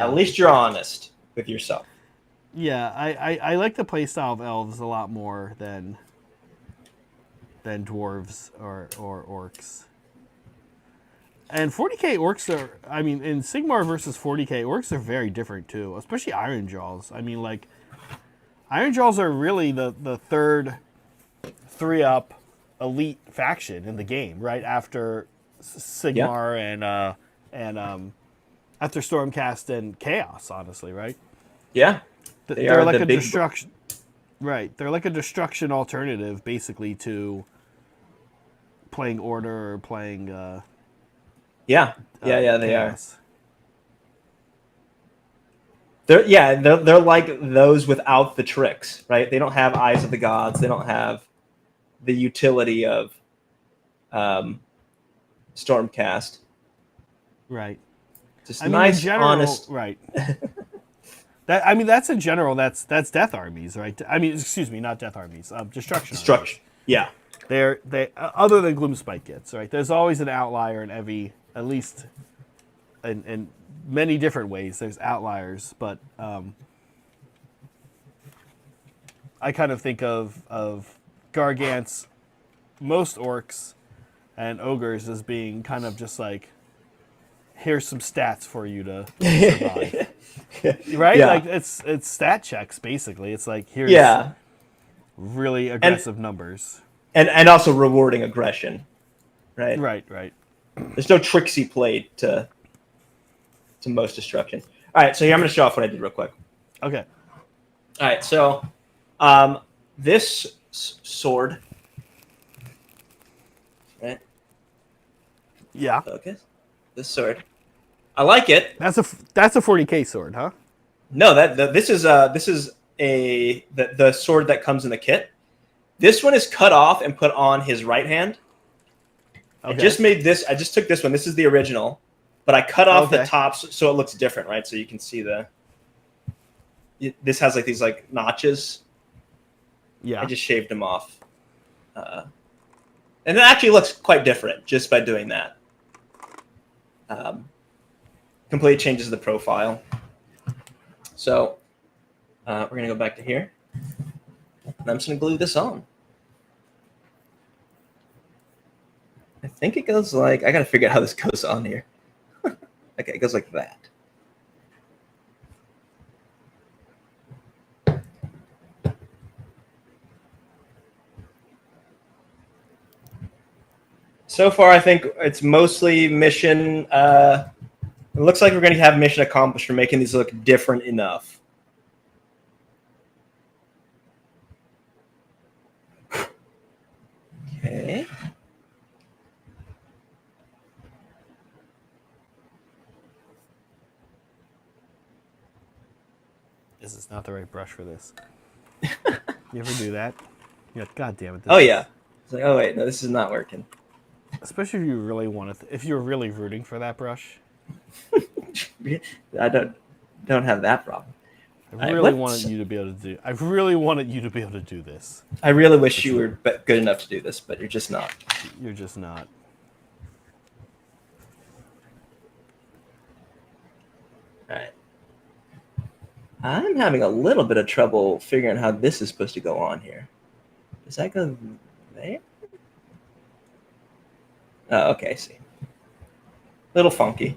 At least you're honest with yourself. Yeah, I like the playstyle of elves a lot more than dwarves or orcs. And 40k orcs are, I mean, in Sigmar versus 40k, orcs are very different too, especially Ironjaws. I mean, like, Ironjaws are really the third 3-up elite faction in the game, right after Sigmar and after Stormcast and Chaos, honestly, right? Yeah. They're like a destruction. Right. They're like a destruction alternative, basically, to playing Order or playing. Yeah, they are. They're like those without the tricks, right? They don't have eyes of the gods. They don't have the utility of Stormcast. Right. Just I mean, nice, in general, honest. right. That's in general. That's death armies, right? I mean, excuse me, not death armies. Destruction. Destruction. Armies. Yeah. They other than Gloomspite gets, right. There's always an outlier in every, at least, in many different ways. There's outliers, but I kind of think of Gargants, most orcs, and ogres as being kind of just like, here's some stats for you to survive. Right? Yeah. Like it's stat checks basically. It's like here's really aggressive numbers. And also rewarding aggression. Right? Right. There's no tricksy play to most destruction. All right, so here I'm going to show off what I did real quick. Okay. All right, so this sword. Right? Yeah. Focus. This sword. I like it. That's a 40K sword, huh? No, this is the sword that comes in the kit. This one is cut off and put on his right hand. Okay. I just took this one. This is the original, but I cut off the tops so it looks different, right? So you can see this has like these like notches. Yeah. I just shaved them off. And it actually looks quite different just by doing that. Completely changes the profile. So we're going to go back to here. And I'm just going to glue this on. I think it goes like, I got to figure out how this goes on here. Okay, it goes like that. So far, I think it's mostly mission. It looks like we're going to have mission accomplished for making these look different enough. Okay. This is not the right brush for this. You ever do that? You're like, God damn it. Oh, yeah. It's like, oh, wait, no, this is not working. Especially if you really want to, if you're really rooting for that brush. I don't have that problem. I really wanted you to be able to do. I really wanted you to be able to do this. I really wish you were good enough to do this, but you're just not. You're just not. All right. I'm having a little bit of trouble figuring how this is supposed to go on here. Does that go there? Oh, okay, I see. Little funky.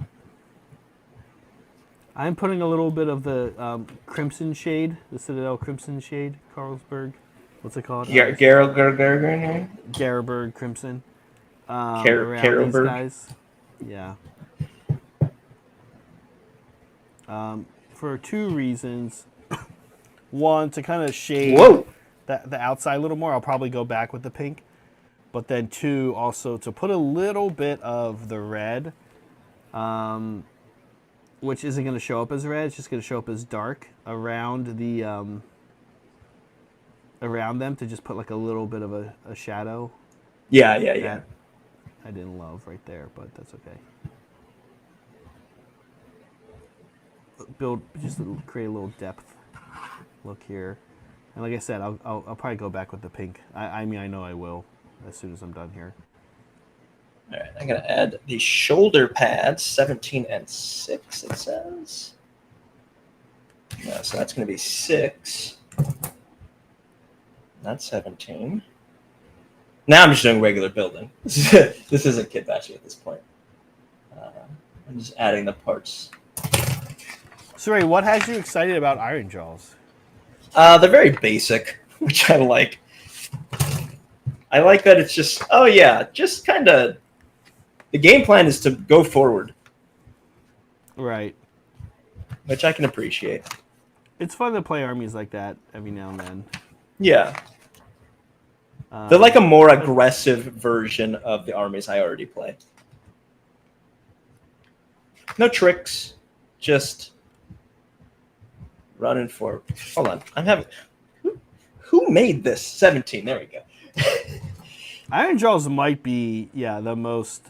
I'm putting a little bit of the Crimson Shade, the Citadel Crimson Shade, Carlsberg. What's it called? Garberg Crimson. Around these guys. Yeah. For two reasons. One, to kind of shade the outside a little more. I'll probably go back with the pink. But then two, also to put a little bit of the red, which isn't going to show up as red. It's just going to show up as dark around the around them, to just put like a little bit of a shadow. Yeah. I didn't love right there, but that's okay. Create a little depth look here, and like I said, I'll probably go back with the pink. I mean, I know I will as soon as I'm done here. All right, I'm gonna add the shoulder pads, 17 and 6. It says. Yeah, so that's gonna be 6. Not 17. Now I'm just doing regular building. This isn't kitbashing at this point. I'm just adding the parts. So Ray, what has you excited about Ironjaws? They're very basic, which I like. I like that it's just, just kind of, the game plan is to go forward. Right. Which I can appreciate. It's fun to play armies like that every now and then. Yeah. They're like a more aggressive version of the armies I already play. No tricks, just running for. Hold on, I'm having. Who made this? 17. There we go. Ironjaws might be the most.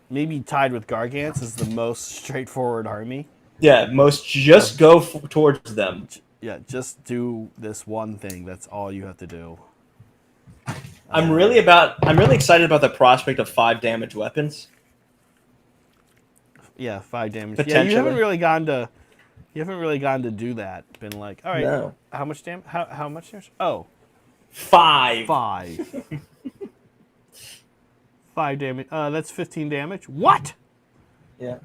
Maybe tied with Gargants is the most straightforward army. Yeah, most just go towards them. Yeah, just do this one thing. That's all you have to do. I'm really excited about the prospect of 5 damage weapons. Yeah, 5 damage. Yeah, you haven't really gone to do that. Been like, all right, No. how much damage? How much damage? Oh, 5. 5. 5 damage. That's 15 damage. What? Yeah.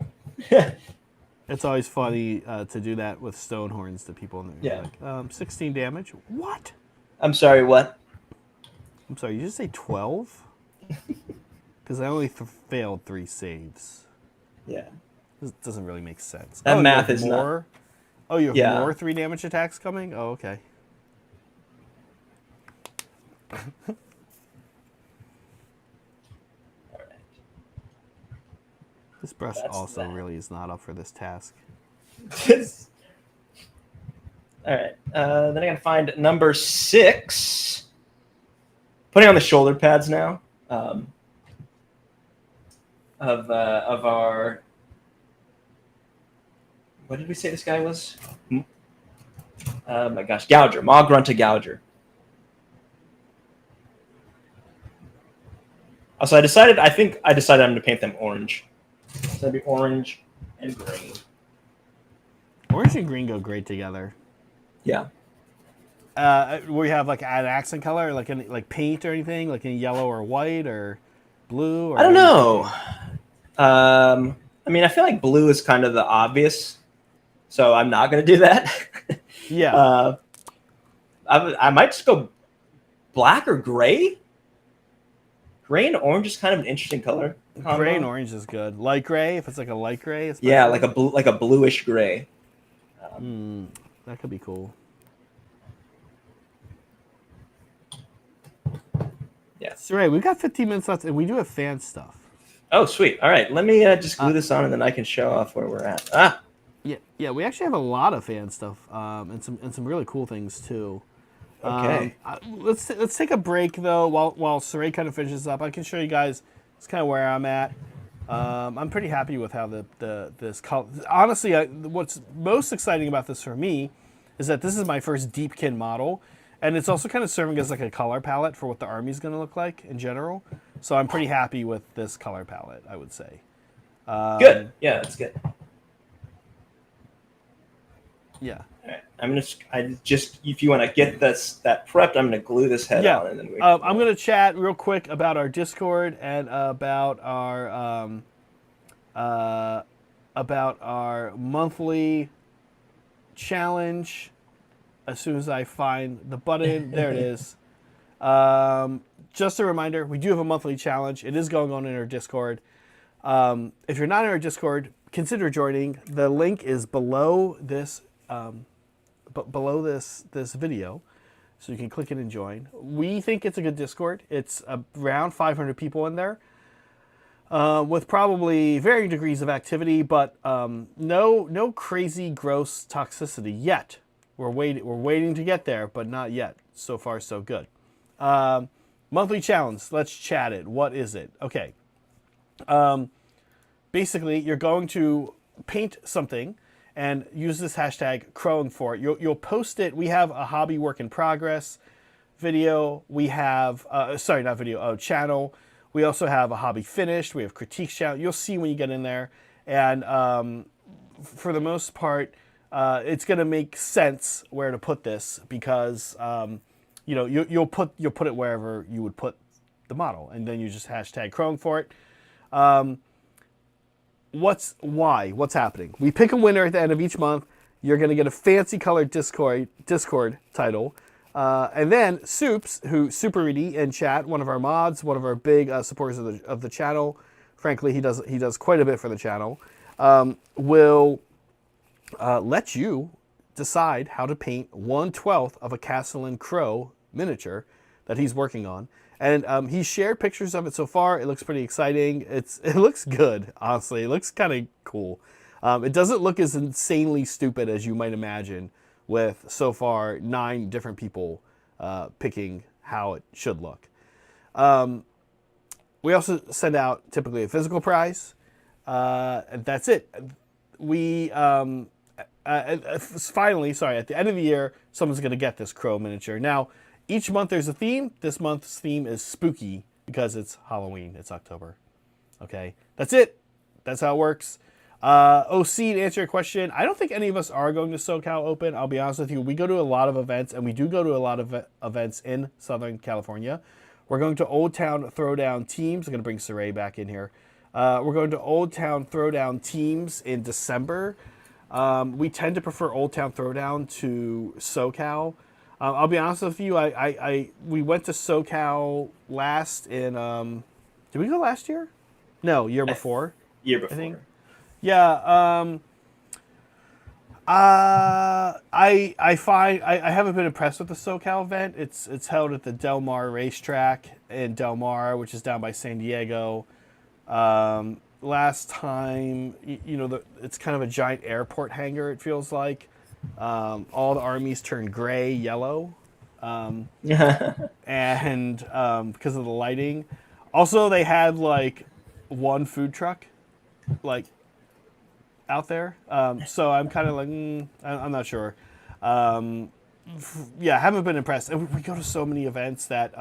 It's always funny to do that with stone horns to people. And yeah. Like, 16 damage. What? I'm sorry. What? I'm sorry. You just say 12? Because I only failed 3 saves. Yeah. This doesn't really make sense. That math is more. Not... Oh, you have more 3 damage attacks coming? Oh, okay. This brush really is not up for this task. All right. Then I gotta find number 6. Putting on the shoulder pads now. Of our. What did we say this guy was? Oh my gosh, Gouger. Maw Grunta Gouger. Also, I decided I'm going to paint them orange. So that'd be orange and green. Orange and green go great together. Yeah. We have like an accent color, like paint or anything, like in yellow or white or blue. Or I don't know. I mean, I feel like blue is kind of the obvious, so I'm not going to do that. Yeah. I might just go black or gray. Gray and orange is kind of an interesting color combo. Gray and orange is good. Light gray, if it's like a light gray. Especially. Yeah, like a bluish gray. That could be cool. Yeah. So, Ray, we've got 15 minutes left, and we do have fan stuff. Oh, sweet. All right, let me just glue this on, and then I can show off where we're at. Yeah. We actually have a lot of fan stuff, and some really cool things too. Okay. Let's take a break though while Saray kind of finishes up. I can show you guys. It's kind of where I'm at. I'm pretty happy with how this color. Honestly, what's most exciting about this for me is that this is my first Deepkin model, and it's also kind of serving as like a color palette for what the army's going to look like in general. So I'm pretty happy with this color palette, I would say. Good. Yeah, that's good. Yeah. All right. If you want to get that prepped, I'm gonna glue this head on, and then I'm gonna chat real quick about our Discord and about our monthly challenge. As soon as I find the button, there it is. Just a reminder, we do have a monthly challenge. It is going on in our Discord. If you're not in our Discord, consider joining. The link is below this. Below this video, so you can click it and join. We think it's a good Discord. It's around 500 people in there, with probably varying degrees of activity, but no crazy gross toxicity yet. We're waiting to get there, but not yet. So far, so good. Monthly challenge. Let's chat it. What is it? Okay. Basically, you're going to paint something and use this hashtag crowing for it. You'll post it. We have a hobby work in progress video. We have, channel. We also have a hobby finished. We have critiques channel. You'll see when you get in there. And for the most part, it's going to make sense where to put this because, you'll put it wherever you would put the model. And then you just hashtag crowing for it. What's happening? We pick a winner at the end of each month. You're going to get a fancy colored Discord title. And then Soups, who Super Reedy in chat, one of our mods, one of our big supporters of the channel. Frankly, he does quite a bit for the channel. Will let you decide how to paint 1/12 of a Castellan Crow miniature that he's working on. And he shared pictures of it so far. It looks pretty exciting. It looks good, honestly. It looks kind of cool. It doesn't look as insanely stupid as you might imagine with so far 9 different people picking how it should look. We also send out typically a physical prize. And that's it. We finally, at the end of the year, someone's going to get this crow miniature. Now, each month there's a theme. This month's theme is spooky because it's Halloween. It's October. Okay, that's it. That's how it works. OC, to answer your question, I don't think any of us are going to SoCal Open. I'll be honest with you. We go to a lot of events, and we do go to a lot of events in Southern California. We're going to Old Town Throwdown Teams. I'm going to bring Saray back in here. We're going to Old Town Throwdown Teams in December. We tend to prefer Old Town Throwdown to SoCal. I'll be honest with you. We went to SoCal last in. Did we go last year? No, year before. Year before. I think. Yeah. I find I haven't been impressed with the SoCal event. It's held at the Del Mar racetrack in Del Mar, which is down by San Diego. Last time, it's kind of a giant airport hangar. It feels like all the armies turned gray, yellow, and because of the lighting. Also, they had like one food truck, like out there. So I'm kind of like, I'm not sure. Yeah, I haven't been impressed. And we go to so many events that.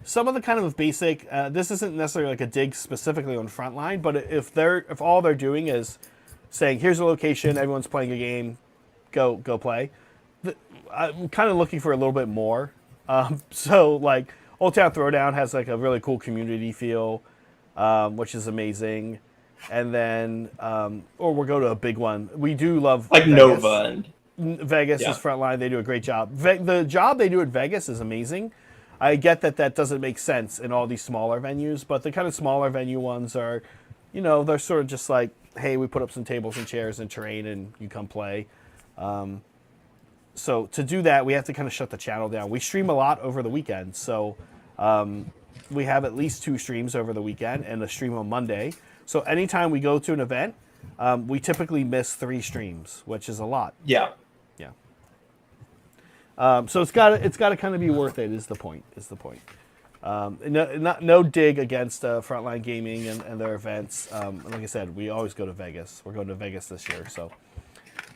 Some of the kind of basic, this isn't necessarily like a dig specifically on Frontline, but if all they're doing is saying, here's a location, everyone's playing a game, go play, I'm kind of looking for a little bit more. So like Old Town Throwdown has like a really cool community feel, which is amazing. And then, or we'll go to a big one. We do love like Vegas. Nova and Vegas is Frontline. They do a great job. The job they do at Vegas is amazing. I get that doesn't make sense in all these smaller venues, but the kind of smaller venue ones are, they're sort of just like, hey, we put up some tables and chairs and terrain and you come play. So to do that, we have to kind of shut the channel down. We stream a lot over the weekend, so we have at least 2 streams over the weekend and a stream on Monday. So anytime we go to an event, we typically miss 3 streams, which is a lot. Yeah. So it's got to kind of be worth it. Is the point? No dig against Frontline Gaming and their events. Like I said, we always go to Vegas. We're going to Vegas this year. So,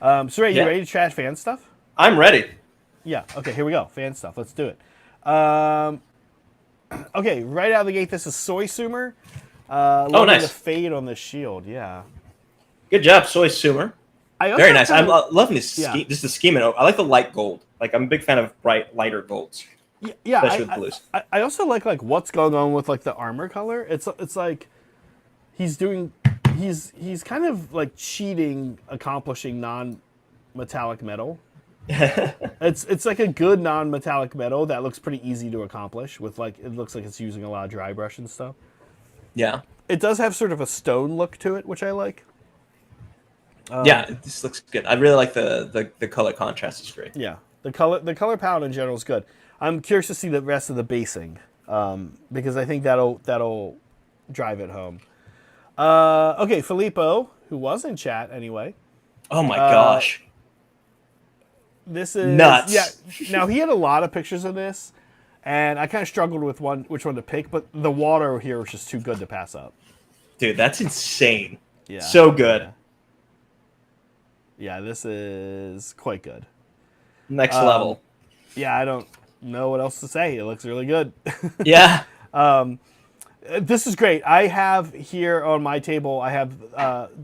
Ray, you ready to trash fan stuff? I'm ready. Yeah. Okay. Here we go. Fan stuff. Let's do it. Okay. Right out of the gate, this is Soy Sumer. Nice. The fade on the shield. Yeah. Good job, Soy Sumer. Very nice. I'm loving this scheme. This is the scheme. I like the light gold. Like I'm a big fan of lighter golds. Yeah, especially with blues. I also like what's going on with like the armor color. It's like he's kind of like cheating, accomplishing non-metallic metal. It's like a good non-metallic metal that looks pretty easy to accomplish with like it looks like it's using a lot of dry brush and stuff. Yeah. It does have sort of a stone look to it, which I like. Yeah, this looks good. I really like the color contrast is great. Yeah, the color palette in general is good. I'm curious to see the rest of the basing because I think that'll drive it home. Okay, Filippo, who was in chat anyway. Oh my gosh. This is nuts. Yeah. Now he had a lot of pictures of this, and I kind of struggled with which one to pick, but the water here was just too good to pass up. Dude, that's insane. Yeah. So good. Yeah, this is quite good. Next level. Yeah, I don't know what else to say. It looks really good. Yeah. This is great. I have here on my table, I have,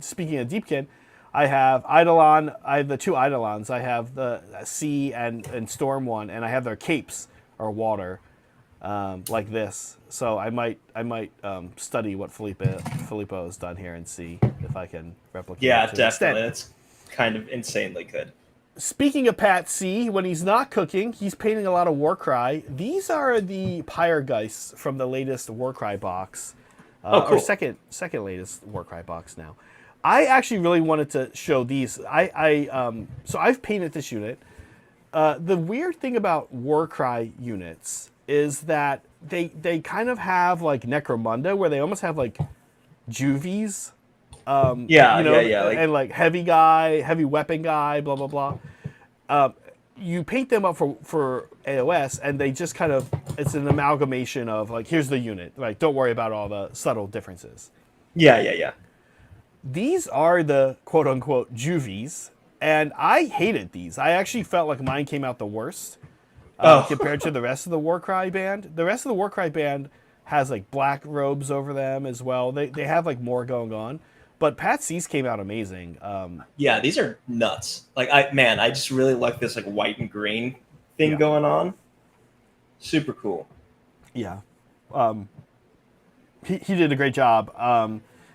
speaking of Deepkin, I have Eidolon. I have the 2 Eidolons. I have the Sea and Storm one, and I have their capes or water like this. So I might study what Filippo has done here and see if I can replicate. Yeah, it definitely. It's kind of insanely good. Speaking of Pat C, when he's not cooking, he's painting a lot of Warcry. These are the Pyregeists from the latest Warcry box. Cool. Or second latest Warcry box now. I actually really wanted to show these. So I've painted this unit. The weird thing about Warcry units is that they kind of have like Necromunda, where they almost have like juvies Yeah, you know, yeah. and like heavy guy, heavy weapon guy, blah blah blah. You paint them up for AOS, and they just kind of, it's an amalgamation of like, here's the unit. Like, don't worry about all the subtle differences. Yeah. These are the quote unquote juvies, and I hated these. I actually felt like mine came out the worst compared to the rest of the Warcry band. The rest of the Warcry band has like black robes over them as well. They have like more going on. But Pat C's came out amazing. Yeah, these are nuts. Like I just really like this like white and green thing Yeah. going on. Super cool. Yeah. He did a great job.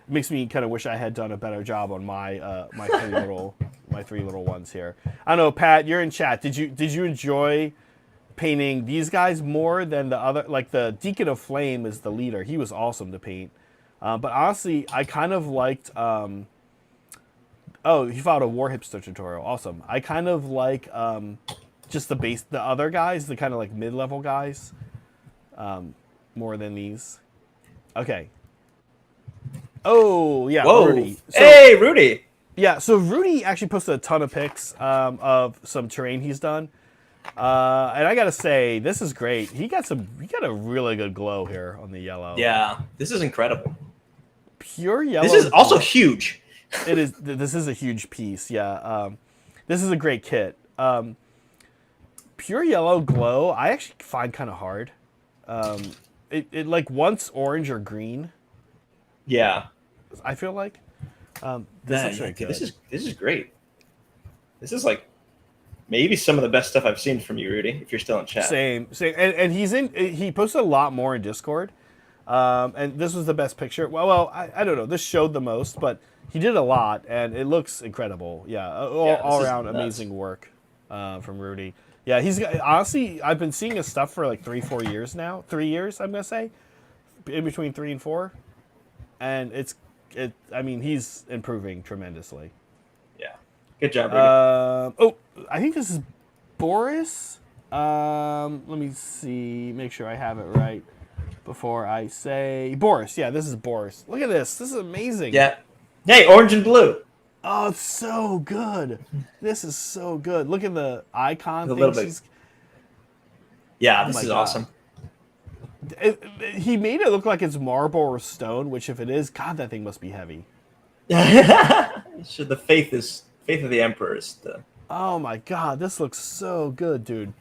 It makes me kind of wish I had done a better job on my my three little ones here. I don't know, Pat, you're in chat. Did you enjoy painting these guys more than the other? Like the Deacon of Flame is the leader. He was awesome to paint. But honestly, I kind of liked. Oh, he followed a War Hipster tutorial. Awesome. I kind of like just the other guys, the kind of like mid-level guys, more than these. Okay. Oh yeah, Whoa. Rudy. So, Hey, Rudy. Yeah, so Rudy actually posted a ton of pics of some terrain he's done, and I gotta say this is great. He got a really good glow here on the yellow. Yeah, this is incredible. Pure yellow. This is also huge. It is. This is a huge piece. Yeah. This is a great kit. Pure yellow glow, I actually find kind of hard. It like wants orange or green. Yeah. I feel like. This is great. This is like maybe some of the best stuff I've seen from you, Rudy. If you're still in chat. Same. And he posted a lot more in Discord. And this was the best picture. Well, I don't know. This showed the most, but he did a lot, and it looks incredible. Yeah, all around amazing work from Rudy. Yeah, he's honestly, I've been seeing his stuff for like 3-4 years now. 3 years, I'm gonna say, in between 3 and 4, and I mean, he's improving tremendously. Yeah, good job, Rudy. I think this is Boris. Let me see, make sure I have it right before I say Boris. Yeah, this is Boris. Look at this. This is amazing. Yeah. Hey, orange and blue. Oh, it's so good. This is so good. Look at the icon. Yeah, this is awesome. He made it look like it's marble or stone, which if it is, God, that thing must be heavy. So the faith of the emperor is the. Oh my God, this looks so good, dude.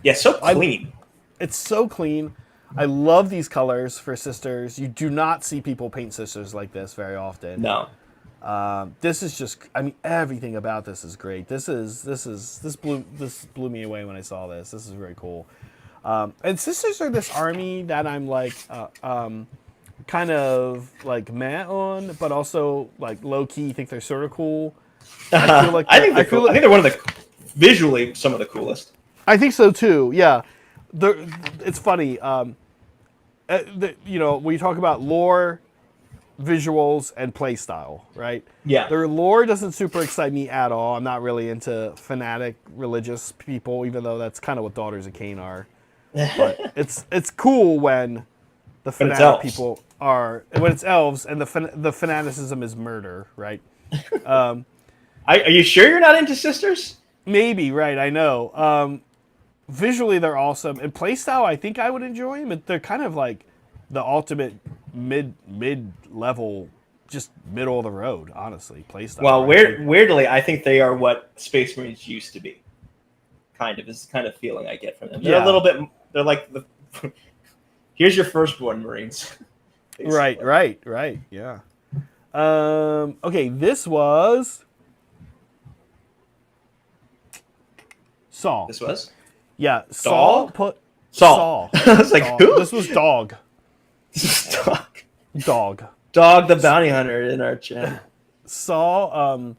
Yeah, so clean. It's so clean. I love these colors for sisters. You do not see people paint sisters like this very often. No. This is just, I mean, everything about this is great. This blew me away when I saw this. This is very cool. And sisters are this army that I'm like, kind of like meh on, but also like low key think they're sort of cool. I feel like I think they're one of the visually some of the coolest. I think so too. Yeah, it's funny. You know, when you talk about lore, visuals, and play style, right? Yeah. Their lore doesn't super excite me at all. I'm not really into fanatic religious people, even though that's kind of what Daughters of Cain are. But it's cool when the fanatic people are, when it's elves and the fanaticism is murder, right? Are you sure you're not into sisters? Maybe, right? I know. Visually, they're awesome. And playstyle, I think I would enjoy them. They're kind of like the ultimate mid-level, just middle of the road, honestly. Playstyle. Well, weirdly, I think they are what Space Marines used to be. Kind of is the kind of feeling I get from them. They're a little bit. They're like the. Here's your firstborn Marines. Right. Yeah. Okay, this was Saul. This was. Yeah, Saul put Saul. I was like, Dog. who? This was Dog. This is Dog. Dog the bounty hunter in our chat. Saul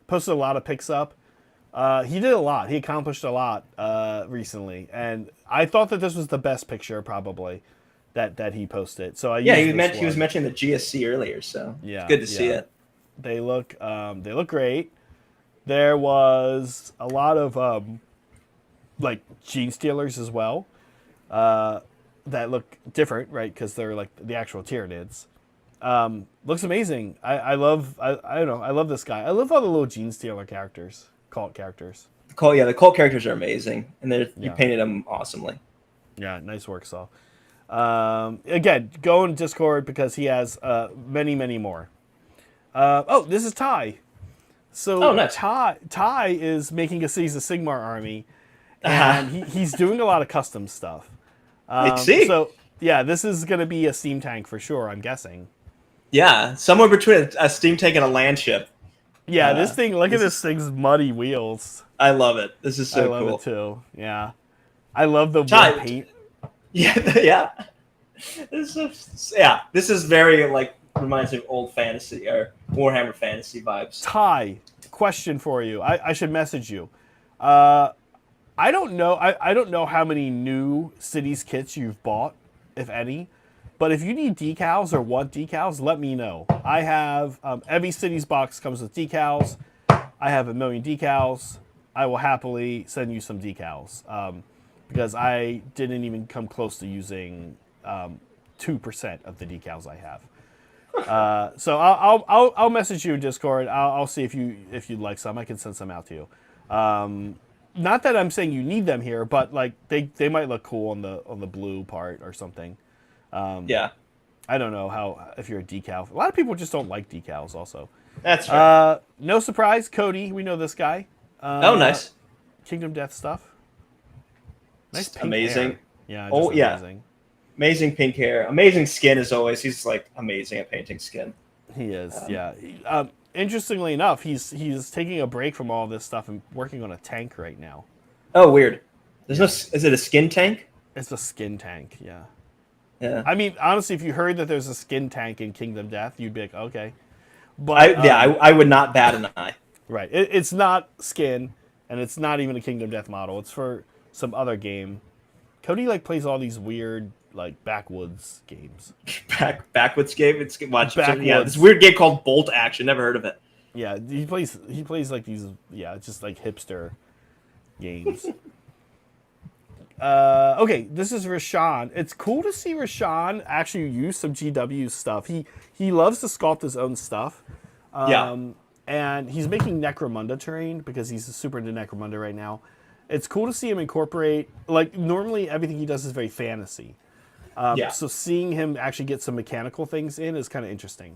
posted a lot of pics up. He did a lot. He accomplished a lot recently, and I thought that this was the best picture probably that he posted. So he was mentioning the GSC earlier, so yeah, it's good to see it. They look great. There was a lot of like gene stealers as well that look different, right? Because they're like the actual Tyranids. Looks amazing. I love. I don't know. I love this guy. I love all the little Gene Stealer characters, cult characters. The cult characters are amazing, and you Yeah. painted them awesomely. Yeah, nice work, Saul. Again, go in Discord because he has many more. This is Ty. So nice. Ty is making a Cities of Sigmar army, and he's doing a lot of custom stuff. I see. So yeah, this is going to be a steam tank for sure, I'm guessing. Yeah, somewhere between a steam tank and a land ship. Yeah, this thing. Look at this thing's muddy wheels. I love it. This is so cool. I love it too. Yeah, I love the wood paint. Yeah. This is very like reminds me of old fantasy or Warhammer fantasy vibes. Ty, question for you. I should message you. I don't know. I don't know how many new cities kits you've bought, if any. But if you need decals or want decals, let me know. I have every cities box comes with decals. I have 1 million decals. I will happily send you some decals because I didn't even come close to using 2% of the decals I have. So I'll message you in Discord. I'll see if you'd like some. I can send some out to you. Not that I'm saying you need them here, but like they might look cool on the blue part or something. Yeah. I don't know if you're a decal. A lot of people just don't like decals also. That's right. No surprise, Cody. We know this guy. Nice. Kingdom Death stuff. Nice pink amazing. Hair. Yeah. Amazing. Amazing pink hair. Amazing skin as always. He's like amazing at painting skin. He is. Yeah. Interestingly enough, he's taking a break from all this stuff and working on a tank right now. Oh, weird. Is it a skin tank? It's a skin tank. Yeah. Yeah. I mean, honestly, if you heard that there's a skin tank in Kingdom Death, you'd be like, okay. But I would not bat an eye. Right. It's not skin, and it's not even a Kingdom Death model. It's for some other game. Cody plays all these weird backwoods games. Backwoods game. This weird game called Bolt Action. Never heard of it. Yeah, he plays like these. Yeah, just like hipster games. Okay, this is Rashawn. It's cool to see Rashawn actually use some GW stuff. He loves to sculpt his own stuff. And he's making Necromunda terrain because he's super into Necromunda right now. It's cool to see him incorporate, normally everything he does is very fantasy. So seeing him actually get some mechanical things in is kind of interesting.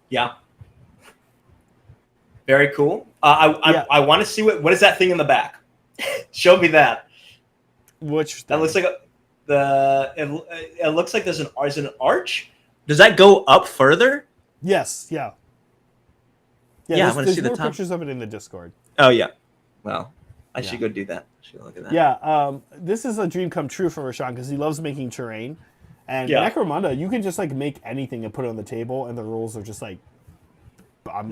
Yeah. Very cool. I want to see what is that thing in the back? Show me that. Which that looks like it looks like there's an arch. Does that go up further? Yes. Yeah. Yeah, I want to see the more top. Pictures of it in the Discord. Oh yeah. Well, I should go do that. I should look at that. Yeah. This is a dream come true for Rashawn because he loves making terrain. And Necromunda, you can just make anything and put it on the table, and the rules are just I'm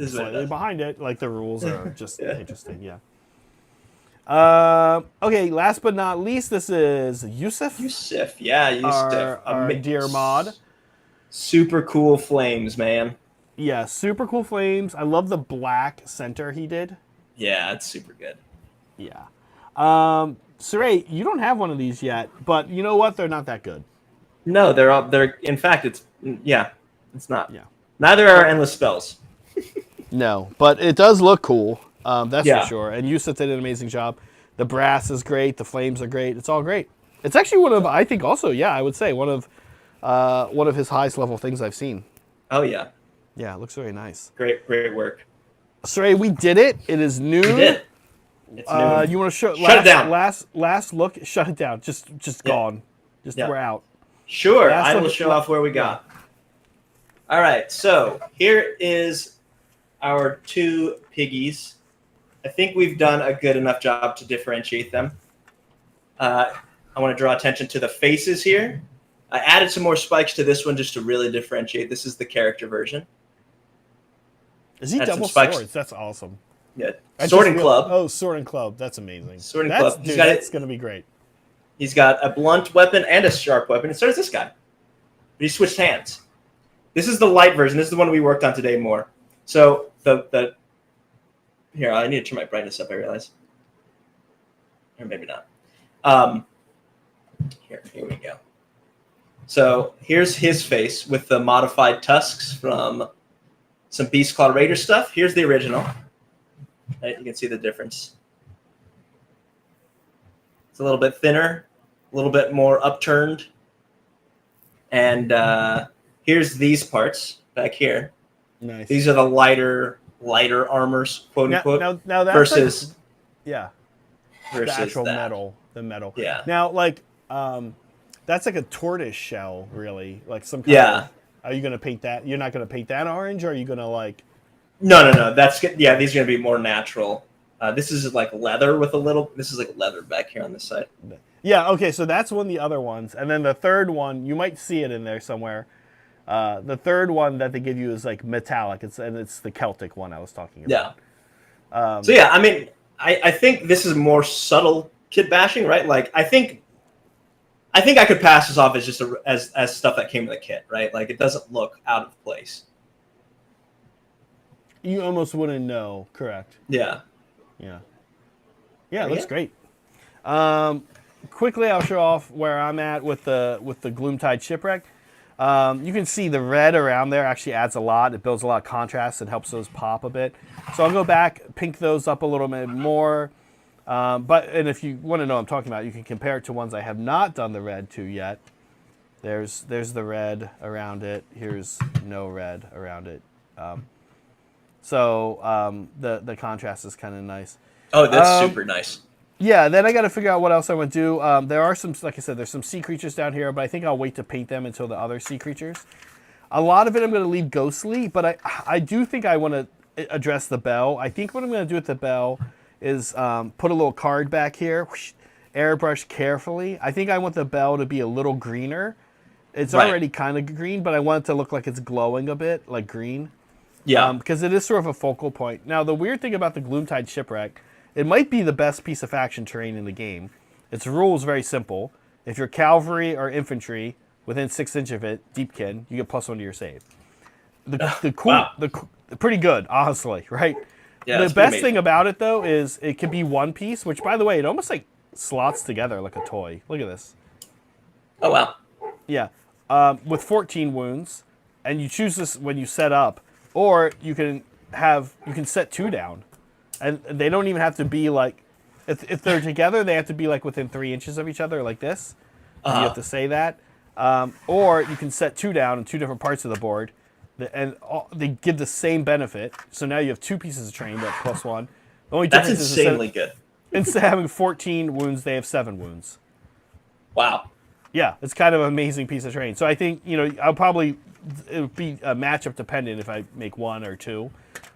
slightly behind it. The rules are just interesting. Yeah. Okay, last but not least, this is Yusuf. Yusuf, our dear mod. Super cool flames, man. Yeah, super cool flames. I love the black center he did. Yeah, it's super good. Yeah. Saray, you don't have one of these yet, but you know what? They're not that good. No, they're in fact, it's not. Yeah. Neither are endless spells. No, but it does look cool. That's for sure. And Yusuf did an amazing job. The brass is great. The flames are great. It's all great. It's actually one of, I think also, I would say one of his highest level things I've seen. Oh yeah. Yeah, it looks very nice. Great work. Saray, we did it. It is noon. We did. It's noon. You want to shut it down? Last look. Shut it down. Just gone. We're out. Sure, I will show off where we got. All right, so here is our 2 piggies. I think we've done a good enough job to differentiate them. I want to draw attention to the faces here. I added some more spikes to this one just to really differentiate. This is the character version. Is he double swords? That's awesome. Yeah, Sword and Club. Oh, Sword and Club. That's amazing. Sword and Club. Dude, that's going to be great. He's got a blunt weapon and a sharp weapon, and so does this guy. But he switched hands. This is the light version. This is the one we worked on today more. So the here, I need to turn my brightness up, I realize. Or maybe not. Here we go. So here's his face with the modified tusks from some Beastclaw Raiders stuff. Here's the original. Right, you can see the difference. It's a little bit thinner, a little bit more upturned. And here's these parts back here. Nice. These are the lighter armors, quote unquote. Now that's versus like, yeah, versus the actual that. metal, the metal. Yeah. Now, like, that's like a tortoise shell, really, like some kind Yeah. of. Are you gonna paint that? You're not gonna paint that orange, or are you gonna like? No. That's yeah. These are gonna be more natural. This is like leather with a little. This is like leather back here on this side. Yeah. Okay. So that's one of the other ones, and then the third one, you might see it in there somewhere. The third one that they give you is like metallic. It's the Celtic one I was talking about. Yeah. So yeah, I mean, I think this is more subtle kit bashing, right? Like I think I could pass this off as just as stuff that came in the kit, right? Like it doesn't look out of place. You almost wouldn't know, correct? Yeah. Yeah. Yeah, it looks great. Quickly, I'll show off where I'm at with the Gloomtide shipwreck. You can see the red around there actually adds a lot. It builds a lot of contrast and helps those pop a bit. So I'll go back, pink those up a little bit more. And if you want to know what I'm talking about, you can compare it to ones I have not done the red to yet. There's the red around it. Here's no red around it. The contrast is kind of nice. Oh, that's super nice. Yeah, then I got to figure out what else I want to do. There are some, like I said, there's some sea creatures down here, but I think I'll wait to paint them until the other sea creatures. A lot of it I'm going to leave ghostly, but I do think I want to address the bell. I think what I'm going to do with the bell is put a little card back here, whoosh, airbrush carefully. I think I want the bell to be a little greener. It's already kind of green, but I want it to look like it's glowing a bit, like green. Yeah. Because it is sort of a focal point. Now, the weird thing about the Gloomtide shipwreck, it might be the best piece of faction terrain in the game. Its rule is very simple. If you're cavalry or infantry within 6 inches of it, deepkin, you get +1 to your save. Pretty good, honestly, right? Yeah, the best thing about it, though, is it could be one piece, which, by the way, it almost like slots together like a toy. Look at this. Oh, wow. Yeah. With 14 wounds, and you choose this when you set up, or you can set 2 down. And they don't even have to be like, if they're together, they have to be like within 3 inches of each other, like this. You have to say that. Or you can set 2 down in 2 different parts of the board, and they give the same benefit. So now you have 2 pieces of terrain at +1. The only That's difference insanely good. Instead of having 14 wounds, they have 7 wounds. Wow. Yeah, it's kind of an amazing piece of terrain. So I think, it would be matchup dependent if I make 1 or 2.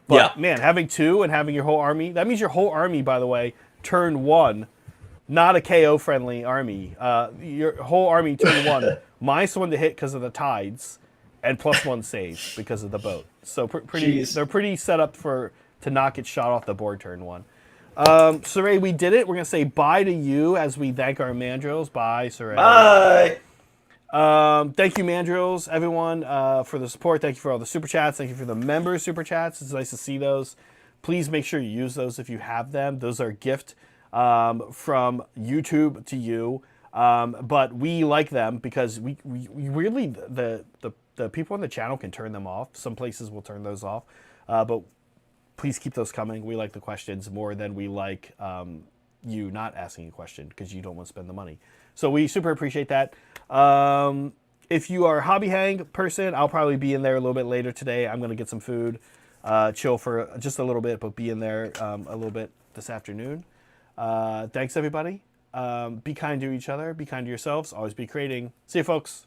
But man, having 2 and having your whole army, that means your whole army, by the way, turn 1, not a KO friendly army. Your whole army turn 1, -1 to hit because of the tides, and +1 save because of the boat. So they're pretty set up to not get shot off the board turn 1. Saray, we did it. We're gonna say bye to you as we thank our mandrills. Bye, Saray. Bye. Thank you, mandrills, everyone, for the support. Thank you for all the super chats. Thank you for the member super chats. It's nice to see those. Please make sure you use those if you have them. Those are a gift from YouTube to you. But we like them because we really the people on the channel can turn them off. Some places will turn those off, but please keep those coming. We like the questions more than we like you not asking a question because you don't want to spend the money. So we super appreciate that. If you are a hobby hang person, I'll probably be in there a little bit later today. I'm going to get some food, chill for just a little bit, but be in there a little bit this afternoon. Thanks, everybody. Be kind to each other. Be kind to yourselves. Always be creating. See you, folks.